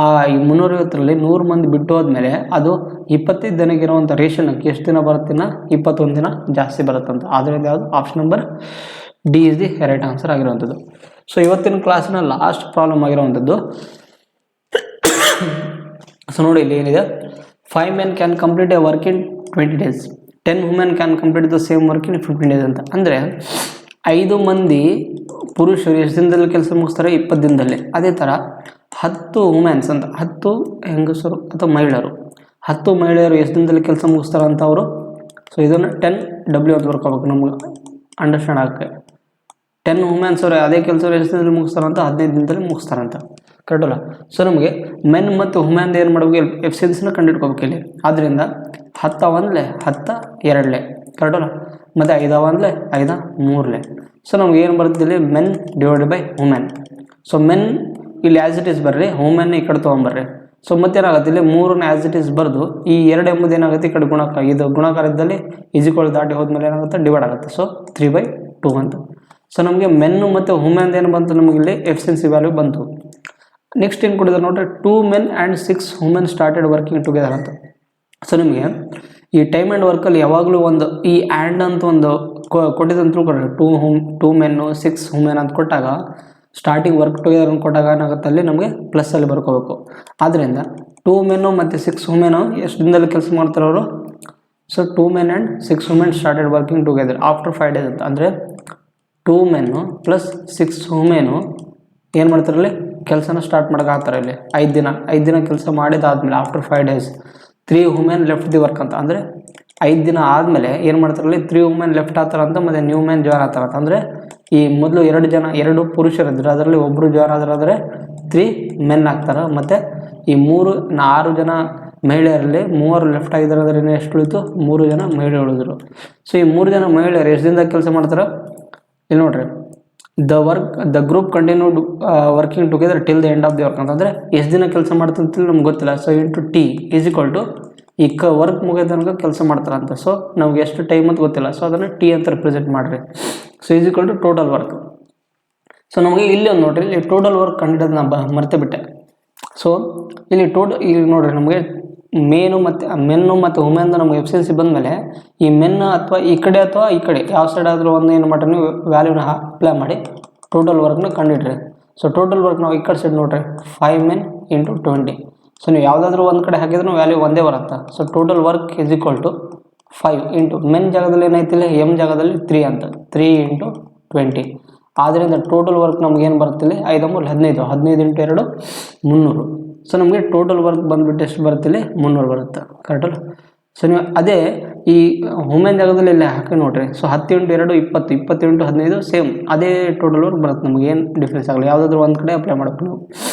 ಆ ಈ 350ರಲ್ಲಿ 100 ಮಂದಿ ಬಿಟ್ಟು ಹೋದ್ಮೇಲೆ ಅದು 25 ಜನಗಿರುವಂಥ ರೇಷನ್ಗೆ ಎಷ್ಟು ದಿನ ಬರುತ್ತಿನ 21 ದಿನ ಜಾಸ್ತಿ ಬರುತ್ತಂತ. ಆದ್ದರಿಂದ ಯಾವುದು option number D is the right answer ಆಗಿರುವಂಥದ್ದು. ಸೊ ಇವತ್ತಿನ ಕ್ಲಾಸಿನ ಲಾಸ್ಟ್ ಪ್ರಾಬ್ಲಮ್ ಆಗಿರುವಂಥದ್ದು. ಸೊ ನೋಡಿ ಇಲ್ಲಿ ಏನಿದೆ, 5 men can complete A work in 20 days, 10 women can complete the same work in 15 days ಅಂತ. ಅಂದರೆ 5 ಮಂದಿ ಪುರುಷರು ಎಷ್ಟು ದಿನದಲ್ಲಿ ಕೆಲಸ ಮುಗಿಸ್ತಾರೆ, 20 ದಿನದಲ್ಲಿ. ಅದೇ ಥರ 10 ವುಮೆನ್ಸ್ ಅಂತ, 10 ಹೆಂಗಸರು ಅಥವಾ ಮಹಿಳೆಯರು, 10 ಮಹಿಳೆಯರು ಎಷ್ಟು ದಿನದಲ್ಲಿ ಕೆಲಸ ಮುಗಿಸ್ತಾರೆ ಅಂತ ಅವರು. ಸೊ ಇದನ್ನು 10W ಅಂತ ಬರ್ಕೋಬೇಕು ನಮ್ಗೆ ಅಂಡರ್ಸ್ಟ್ಯಾಂಡ್ ಆಗೋಕ್ಕೆ. 10 ವುಮೆನ್ಸ್ ಅವರು ಅದೇ ಕೆಲಸ ಎಷ್ಟು ದಿನದಲ್ಲಿ ಮುಗಿಸ್ತಾರಂತ 15 ದಿನದಲ್ಲಿ ಮುಗಿಸ್ತಾರಂತ, ಕರೆಕ್ಟಲ್ಲ. ಸೊ ನಮಗೆ ಮೆನ್ ಮತ್ತು ವುಮೆನ್ ಏನು ಮಾಡಬೇಕು, ಎಫಿಷಿಯನ್ಸಿನ ಕಂಡುಹಿಡ್ಕೋಬೇಕು ಇಲ್ಲಿ. ಆದ್ದರಿಂದ 10 1 10 2 ಕರೆಕ್ಟಲ್ಲ, ಮತ್ತು 5 1 5 3. ಸೊ ನಮ್ಗೆ ಏನು ಬರುತ್ತೆ ಇಲ್ಲಿ, men divided by women. So men ಇಲ್ಲಿ ಆ್ಯಸ್ ಇಟ್ ಈಸ್ ಬರ್ರಿ, ವುಮೆನ್ ಈ ಕಡೆ ತೊಗೊಂಬರ್ರಿ. ಸೊ ಮತ್ತೇನಾಗುತ್ತೆ ಇಲ್ಲಿ 3ನ ಆ್ಯಸ್ ಇಟ್ ಈಸ್ ಬರೆದು ಈ 2 ಎಂಬುದು ಏನಾಗುತ್ತೆ ಈ ಕಡೆ ಗುಣಾಕಾರ, ಇದು ಗುಣಾಕಾರದಲ್ಲಿ ಈಜಿಕ್ವಲ್ ದಾಟಿ ಹೋದ್ಮೇಲೆ ಏನಾಗುತ್ತೆ ಡಿವೈಡ್ ಆಗುತ್ತೆ. ಸೊ 3/2 ಅಂತ. ಸೊ ನಮಗೆ ಮೆನ್ನು ಮತ್ತು ವುಮೆನ್ ಏನು ಬಂತು, ನಮಗೆ ಇಲ್ಲಿ ಎಫಿಷಿಯನ್ಸಿ ವ್ಯಾಲ್ಯೂ ಬಂತು. ನೆಕ್ಸ್ಟ್ ಏನು ಕೊಟ್ಟಿದ್ದಾರೆ ನೋಡ್ರಿ, 2 men and 6 women started working together ಅಂತ. ಸೊ ನಿಮಗೆ ಈ ಟೈಮ್ ಆ್ಯಂಡ್ ವರ್ಕಲ್ಲಿ ಯಾವಾಗಲೂ ಒಂದು ಈ ಆ್ಯಂಡ್ ಅಂತ ಒಂದು ಕೊಟ್ಟಿದ್ದಂತ ತಿಳ್ಕೊಡ್ರಿ. 2 men 6 women ಅಂತ ಕೊಟ್ಟಾಗ ಸ್ಟಾರ್ಟಿಂಗ್ ವರ್ಕ್ ಟುಗೆದರ್ ಅಂತ ಕೊಟ್ಟಾಗ ಏನಾಗುತ್ತೆ ಅಲ್ಲಿ ನಮಗೆ ಪ್ಲಸ್ಸಲ್ಲಿ ಬರ್ಕೋಬೇಕು. ಆದ್ದರಿಂದ 2 men ಮತ್ತು 6 women ಎಷ್ಟು ದಿನದಲ್ಲಿ ಕೆಲಸ ಮಾಡ್ತಾರೆ ಅವರು. So 2 men and 6 women started working together after 5 days ಅಂತ. ಅಂದರೆ 2 men ಪ್ಲಸ್ 6 women ಏನು ಮಾಡ್ತಾರಲ್ಲಿ ಕೆಲಸನ ಸ್ಟಾರ್ಟ್ ಮಾಡೋಕ್ಕಾಗ್ತಾರೆ ಇಲ್ಲಿ 5 ದಿನ ಕೆಲಸ ಮಾಡಿದಾದ್ಮೇಲೆ after 5 days 3 women left the work ಅಂತ. ಅಂದರೆ 5 ದಿನ ಆದಮೇಲೆ ಏನು ಮಾಡ್ತಾರಲ್ಲಿ 3 women ಲೆಫ್ಟ್ ಆಗ್ತಾರಂತ, ಮತ್ತು ನ್ಯೂ ಮೆನ್ ಜಾಯ್ನ್ ಆಗ್ತಾರಂತ. ಅಂದರೆ ಈ ಮೊದಲು 2 ಪುರುಷರಿದ್ದರು, ಅದರಲ್ಲಿ ಒಬ್ಬರು ಜಾಯ್ನ್ ಆದ್ರೆ 3 men ಆಗ್ತಾರೆ. ಮತ್ತು ಈ 6 ಜನ ಮಹಿಳೆಯರಲ್ಲಿ 3 ಲೆಫ್ಟ್ ಆಗಿದ್ದಾರೆ, ಅಂದರೆ ಎಷ್ಟು ಉಳಿತು 3 ಜನ ಮಹಿಳೆ ಉಳಿದ್ರು. ಸೊ ಈ 3 ಜನ ಮಹಿಳೆಯರು ಎಷ್ಟು ದಿನದಾಗ ಕೆಲಸ ಮಾಡ್ತಾರೆ ಇಲ್ಲಿ ನೋಡ್ರಿ, the group continued working together till the end of the work ಅಂತಂದರೆ ಎಷ್ಟು ದಿನ ಕೆಲಸ ಮಾಡ್ತಂತ ನಮ್ಗೆ ಗೊತ್ತಿಲ್ಲ. So into T is equal to ಈ ವರ್ಕ್ ಮುಗಿದ ತನಕ ಕೆಲಸ ಮಾಡ್ತಾರಂತ. ಸೊ ನಮ್ಗೆ ಎಷ್ಟು ಟೈಮ್ ಅಂತ ಗೊತ್ತಿಲ್ಲ, ಸೊ ಅದನ್ನು ಟಿ ಅಂತ ರಿಪ್ರೆಸೆಂಟ್ ಮಾಡಿರಿ. So is equal to total work. So ನಮಗೆ ಇಲ್ಲಿ ಒಂದು ನೋಡ್ರಿ, ಇಲ್ಲಿ ಟೋಟಲ್ ವರ್ಕ್ ಕಂಡಿಡೋದು ನಾನು ಮರ್ತೆ ಬಿಟ್ಟೆ. ಸೊ ಇಲ್ಲಿ ಇಲ್ಲಿ ನೋಡ್ರಿ, ನಮಗೆ ಮೆನ್ನು ಮತ್ತು ವುಮೆನ್ ನಮಗೆ ಎಫಿಷಿಯನ್ಸಿ ಬಂದಮೇಲೆ ಈ ಮೆನ್ ಅಥವಾ ಈ ಕಡೆ ಯಾವ ಸೈಡ್ ಆದರೂ ಒಂದು ಏನು ಮಾಡ್ರಿ ನೀವು ವ್ಯಾಲ್ಯೂನ ಅಪ್ಲೈ ಮಾಡಿ ಟೋಟಲ್ ವರ್ಕ್ನ ಕಂಡಿಡ್ರಿ. ಸೊ ಟೋಟಲ್ ವರ್ಕ್ ನಾವು ಈ ಕಡೆ ಸೈಡ್ ನೋಡ್ರಿ 5 men ಇಂಟು 20. ಸೊ ನೀವು ಯಾವುದಾದ್ರೂ ಒಂದು ಕಡೆ ಹಾಕಿದ್ರೂ ವ್ಯಾಲ್ಯೂ ಒಂದೇ ಬರುತ್ತೆ. So total work is equal to 5 into men ಜಾಗದಲ್ಲಿ ಏನೈತಿಲ್ಲ ಎಮ್ ಜಾಗದಲ್ಲಿ 3 ಅಂತ, 3 ಇಂಟು 20. ಆದ್ದರಿಂದ ಟೋಟಲ್ ವರ್ಕ್ ನಮಗೇನು ಬರುತ್ತಿಲ್ಲ 5 3 15, 15 ಇಂಟು 2 300. ಸೊ ನಮಗೆ ಟೋಟಲ್ ವರ್ಕ್ ಬಂದುಬಿಟ್ಟು ಎಷ್ಟು ಬರುತ್ತಿಲ್ಲ 300 ಬರುತ್ತೆ, ಕರೆಕ್ಟಲ್ಲ. ಸೊ ನೀವು ಅದೇ ಈ ವುಮೆನ್ ಜಾಗದಲ್ಲಿ ಇಲ್ಲಿ ಹಾಕಿ ನೋಡ್ರಿ. ಸೊ 10 ಇಂಟು 2 20, 20 ಇಂಟು 15 ಸೇಮ್ ಅದೇ ಟೋಟಲ್ ವರ್ಕ್ ಬರುತ್ತೆ. ನಮಗೆ ಏನು ಡಿಫ್ರೆನ್ಸ್ ಆಗಲ್ಲ, ಯಾವುದಾದ್ರೂ ಒಂದು ಕಡೆ ಅಪ್ಲೈ ಮಾಡಬೇಕು ನೀವು.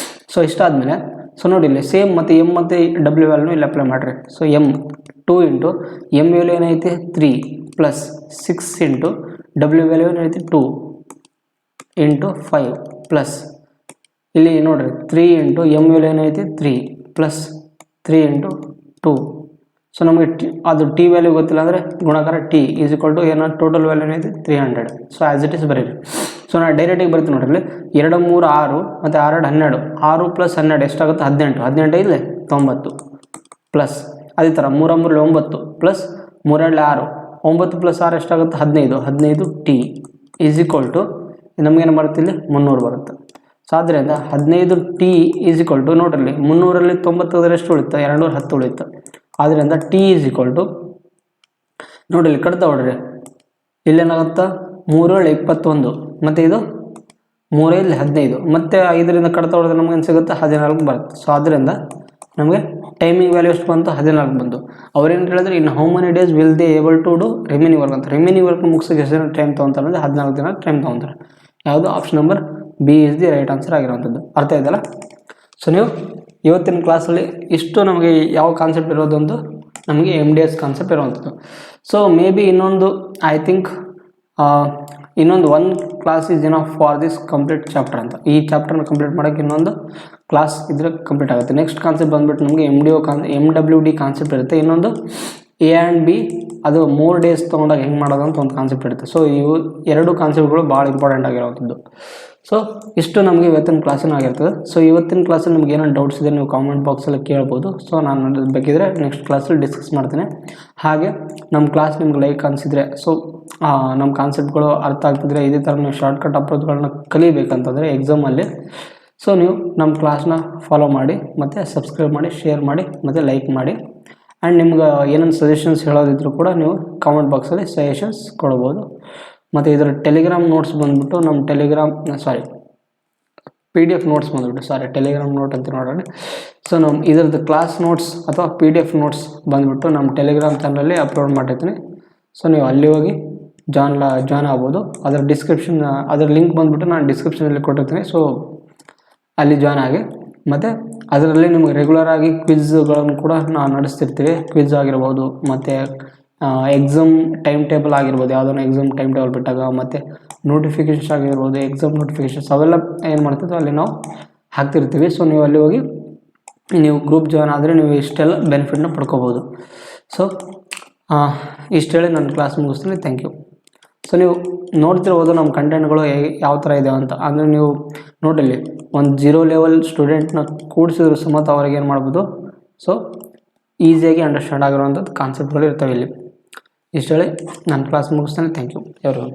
ಸೊ ಇಷ್ಟಾದಮೇಲೆ ಸೊ ನೋಡಿ ಇಲ್ಲಿ ಸೇಮ್ ಮತ್ತು ಎಮ್ ಮತ್ತು ಡಬ್ಲ್ಯೂ ವ್ಯಾಲ್ಯೂನು ಇಲ್ಲಿ ಅಪ್ಲೈ ಮಾಡಿರಿ. So M 2 into M value ಏನೈತಿ 3 ಪ್ಲಸ್ 6 ಇಂಟು ಡಬ್ಲ್ಯೂ ವ್ಯಾಲ್ಯೂ ಏನೈತಿ 2 ಇಂಟು 5 ಪ್ಲಸ್ ಇಲ್ಲಿ ನೋಡ್ರಿ 3 ಇಂಟು ಎಮ್ ವ್ಯಾಲ್ಯೂ ಏನೈತಿ 3 ಪ್ಲಸ್ 3 ಇಂಟು 2. ಸೊ ನಮಗೆ ಅದು ಟಿ ವ್ಯಾಲ್ಯೂ ಗೊತ್ತಿಲ್ಲ ಅಂದರೆ ಗುಣಾಕಾರ ಟಿ ಈಸ್ ಈಕ್ವಲ್ ಟು ಏನೋ ಟೋಟಲ್ ವ್ಯಾಲ್ಯೂ ಏನೈತಿ 300. ಸೊ ಆ್ಯಸ್ ಇಟ್ ಈಸ್ ಬರೀರಿ. ಸೊ ನಾನು ಡೈರೆಕ್ಟಿಗೆ ಬರ್ತೀನಿ ನೋಡ್ರಿ, 2 3 6 ಮತ್ತು 6 12, 6 ಪ್ಲಸ್ 12 ಎಷ್ಟಾಗುತ್ತೆ 18, 18 ಇಲ್ಲೇ 90 ಪ್ಲಸ್ ಅದೇ ಥರ 3 3 9 ಪ್ಲಸ್ 3 2 6, 9 ಪ್ಲಸ್ 6 ಎಷ್ಟಾಗುತ್ತೆ 15, 15 ಟಿ ಈಸ್ ಈಕ್ವಲ್ ಟು ನಮಗೇನು ಬರುತ್ತೆ ಇಲ್ಲಿ 300 ಬರುತ್ತೆ. ಸೊ ಆದ್ದರಿಂದ 15 ಟಿ ಈಸ್ ಈಕ್ವಲ್ ಟು ನೋಡ್ರಿ 300ರಲ್ಲಿ 90 ಎಷ್ಟು ಉಳಿತು 210 ಉಳಿತು. ಆದ್ದರಿಂದ ಟಿ ಈಸ್ ಈಕ್ವಲ್ ಟು ನೋಡ್ರಿ ಇಲ್ಲಿ ಕಟ್ತಾ ಹೊಡ್ರಿ, ಇಲ್ಲೇನಾಗುತ್ತಾ 3 7 21 ಮತ್ತು ಇದು 3 5 15 ಮತ್ತು 5ರಿಂದ ಕಟ್ತಾ ಹೊಡೆದ್ರೆ ನಮಗೇನು ಸಿಗುತ್ತೆ 14 ಬರುತ್ತೆ. ಸೊ ಆದ್ದರಿಂದ ನಮಗೆ ಟೈಮಿಂಗ್ ವ್ಯಾಲ್ಯೂ ಎಷ್ಟು ಬಂತು 14 ಬಂತು. ಅವ್ರೇನು ಹೇಳಿದ್ರೆ ಇನ್ನು how many days will they able to do remaining work ಅಂತ. ರಿಮೈನಿಂಗ್ ವರ್ಕ್ ಮುಗಿಸೋಕೆ ಎಷ್ಟು ದಿನ ಟೈಮ್ ತೊಗೊತಾರೆ ಅಂದರೆ 14 ದಿನ ಟೈಮ್ ತೊಗೊತಾರೆ. ಯಾವುದು option number B is the right answer ಆಗಿರುವಂಥದ್ದು. ಅರ್ಥ ಇದೆಯಲ್ಲ. ಸೊ ನೀವು ಇವತ್ತಿನ ಕ್ಲಾಸಲ್ಲಿ ಇಷ್ಟು ನಮಗೆ ಯಾವ ಕಾನ್ಸೆಪ್ಟ್ ಇರೋದೊಂದು ನಮಗೆ MDS ಕಾನ್ಸೆಪ್ಟ್ ಇರುವಂಥದ್ದು. ಸೊ ಮೇ ಬಿ ಇನ್ನೊಂದು ಐ ಥಿಂಕ್ ಇನ್ನೊಂದು 1 class is enough for this complete chapter ಅಂತ. ಈ ಚಾಪ್ಟರ್ನ ಕಂಪ್ಲೀಟ್ ಮಾಡೋಕ್ಕೆ ಇನ್ನೊಂದು ಕ್ಲಾಸ್ ಇದ್ರೆ ಕಂಪ್ಲೀಟ್ ಆಗುತ್ತೆ. ನೆಕ್ಸ್ಟ್ ಕಾನ್ಸೆಪ್ಟ್ ಬಂದುಬಿಟ್ಟು ನಮಗೆ MWD ಕಾನ್ಸೆಪ್ಟ್ ಇರುತ್ತೆ. ಇನ್ನೊಂದು A ಆ್ಯಂಡ್ B ಅದು 3 ಡೇಸ್ ತೊಗೊಂಡಾಗ ಹೆಂಗೆ ಮಾಡೋದು ಅಂತ ಒಂದು ಕಾನ್ಸೆಪ್ಟ್ ಇರುತ್ತೆ. ಸೊ ಇವು 2 ಕಾನ್ಸೆಪ್ಟ್ಗಳು ಭಾಳ ಇಂಪಾರ್ಟೆಂಟ್ ಆಗಿರುವಂಥದ್ದು. ಸೊ ಇಷ್ಟು ನಮಗೆ ಇವತ್ತಿನ ಕ್ಲಾಸಿನ ಆಗಿರ್ತದೆ. ಸೊ ಇವತ್ತಿನ ಕ್ಲಾಸಲ್ಲಿ ನಿಮ್ಗೆ ಏನೋ ಡೌಟ್ಸ್ ಇದೆ ನೀವು ಕಾಮೆಂಟ್ ಬಾಕ್ಸಲ್ಲಿ ಕೇಳ್ಬೋದು. ಸೊ ನಾನು ಅದ್ರ ಬೇಕಿದ್ರೆ ನೆಕ್ಸ್ಟ್ ಕ್ಲಾಸಲ್ಲಿ ಡಿಸ್ಕಸ್ ಮಾಡ್ತೀನಿ. ಹಾಗೆ ನಮ್ಮ ಕ್ಲಾಸ್ ನಿಮ್ಗೆ ಲೈಕ್ ಅನಿಸಿದರೆ, ಸೊ ನಮ್ಮ ಕಾನ್ಸೆಪ್ಟ್ಗಳು ಅರ್ಥ ಆಗ್ತಿದ್ರೆ ಇದೇ ಥರ ನೀವು ಶಾರ್ಟ್ಕಟ್ ಅಪ್ರೋಚ್ಗಳನ್ನ ಕಲಿಬೇಕಂತಂದರೆ ಎಕ್ಸಾಮಲ್ಲಿ, ಸೊ ನೀವು ನಮ್ಮ ಕ್ಲಾಸ್ನ ಫಾಲೋ ಮಾಡಿ ಮತ್ತು ಸಬ್ಸ್ಕ್ರೈಬ್ ಮಾಡಿ, ಶೇರ್ ಮಾಡಿ ಮತ್ತು ಲೈಕ್ ಮಾಡಿ. ಆ್ಯಂಡ್ ನಿಮ್ಗೆ ಏನೇನು ಸಜೆಷನ್ಸ್ ಹೇಳೋದಿದ್ರು ಕೂಡ ನೀವು ಕಾಮೆಂಟ್ ಬಾಕ್ಸಲ್ಲಿ ಸಜೆಷನ್ಸ್ ಕೊಡ್ಬೋದು. ಮತ್ತು ಇದರ ಟೆಲಿಗ್ರಾಮ್ ನೋಟ್ಸ್ ಬಂದುಬಿಟ್ಟು ನಮ್ಮ PDF ನೋಟ್ಸ್ ಬಂದುಬಿಟ್ಟು ಟೆಲಿಗ್ರಾಮ್ ನೋಟ್ ಅಂತ ನೋಡೋಣ. ಸೊ ನಮ್ಮ ಇದರದ್ದು ಕ್ಲಾಸ್ ನೋಟ್ಸ್ ಅಥವಾ PDF ನೋಟ್ಸ್ ಬಂದುಬಿಟ್ಟು ನಮ್ಮ ಟೆಲಿಗ್ರಾಮ್ ಚಾನಲಲ್ಲಿ ಅಪ್ಲೋಡ್ ಮಾಡಿರ್ತೀನಿ. ಸೊ ನೀವು ಅಲ್ಲಿ ಹೋಗಿ ಜಾಯ್ನ್ ಆಗ್ಬೋದು. ಅದರ ಲಿಂಕ್ ಬಂದುಬಿಟ್ಟು ನಾನು ಡಿಸ್ಕ್ರಿಪ್ಷನಲ್ಲಿ ಕೊಟ್ಟಿರ್ತೀನಿ. ಸೊ ಅಲ್ಲಿ ಜಾಯ್ನ್ ಆಗಿ, ಮತ್ತು ಅದರಲ್ಲಿ ನಿಮಗೆ ರೆಗ್ಯುಲರ್ ಆಗಿ ಕ್ವಿಜ್ಗಳನ್ನು ಕೂಡ ನಾವು ನಡೆಸ್ತಿರ್ತೀವಿ. ಕ್ವಿಜ್ ಆಗಿರ್ಬೋದು, ಮತ್ತು ಎಕ್ಸಾಮ್ ಟೈಮ್ ಟೇಬಲ್ ಆಗಿರ್ಬೋದು, ಯಾವುದೋ ಎಕ್ಸಾಮ್ ಟೈಮ್ ಟೇಬಲ್ ಬಿಟ್ಟಾಗ, ಮತ್ತು ನೋಟಿಫಿಕೇಷನ್ಸ್ ಆಗಿರ್ಬೋದು, ಎಕ್ಸಾಮ್ ನೋಟಿಫಿಕೇಷನ್ಸ್ ಅವೆಲ್ಲ ಏನು ಮಾಡ್ತಿದ್ವಿ ಅಲ್ಲಿ ನಾವು ಹಾಕ್ತಿರ್ತೀವಿ. ಸೊ ನೀವು ಅಲ್ಲಿ ಹೋಗಿ ನೀವು ಗ್ರೂಪ್ ಜಾಯ್ನ್ ಆದರೆ ನೀವು ಇಷ್ಟೆಲ್ಲ ಬೆನಿಫಿಟ್ನ ಪಡ್ಕೋಬೋದು. ಸೊ ಇಷ್ಟು ಹೇಳಿ ನನ್ನ ಕ್ಲಾಸ್ ಮುಗಿಸ್ತೀನಿ. Thank you. ಸೊ ನೀವು ನೋಡ್ತಿರ್ಬೋದು ನಮ್ಮ ಕಂಟೆಂಟ್ಗಳು ಯಾವ ಥರ ಇದೆ ಅಂತ. ಅಂದರೆ ನೀವು ನೋಡಿಲ್ಲಿ ಒಂದು 0 ಲೆವೆಲ್ ಸ್ಟೂಡೆಂಟ್ನ ಕೂಡಿಸಿದ್ರು ಸಮೇತ ಅವ್ರಿಗೆ ಏನು ಮಾಡ್ಬೋದು, ಸೊ ಈಸಿಯಾಗಿ ಅಂಡರ್ಸ್ಟ್ಯಾಂಡ್ ಆಗಿರೋವಂಥದ್ದು ಕಾನ್ಸೆಪ್ಟ್ಗಳು ಇರ್ತವೆ ಇಲ್ಲಿ. ಇಷ್ಟು ಹೇಳಿ ನನ್ನ ಕ್ಲಾಸ್ ಮುಗಿಸ್ತಾನೆ. Thank you everyone.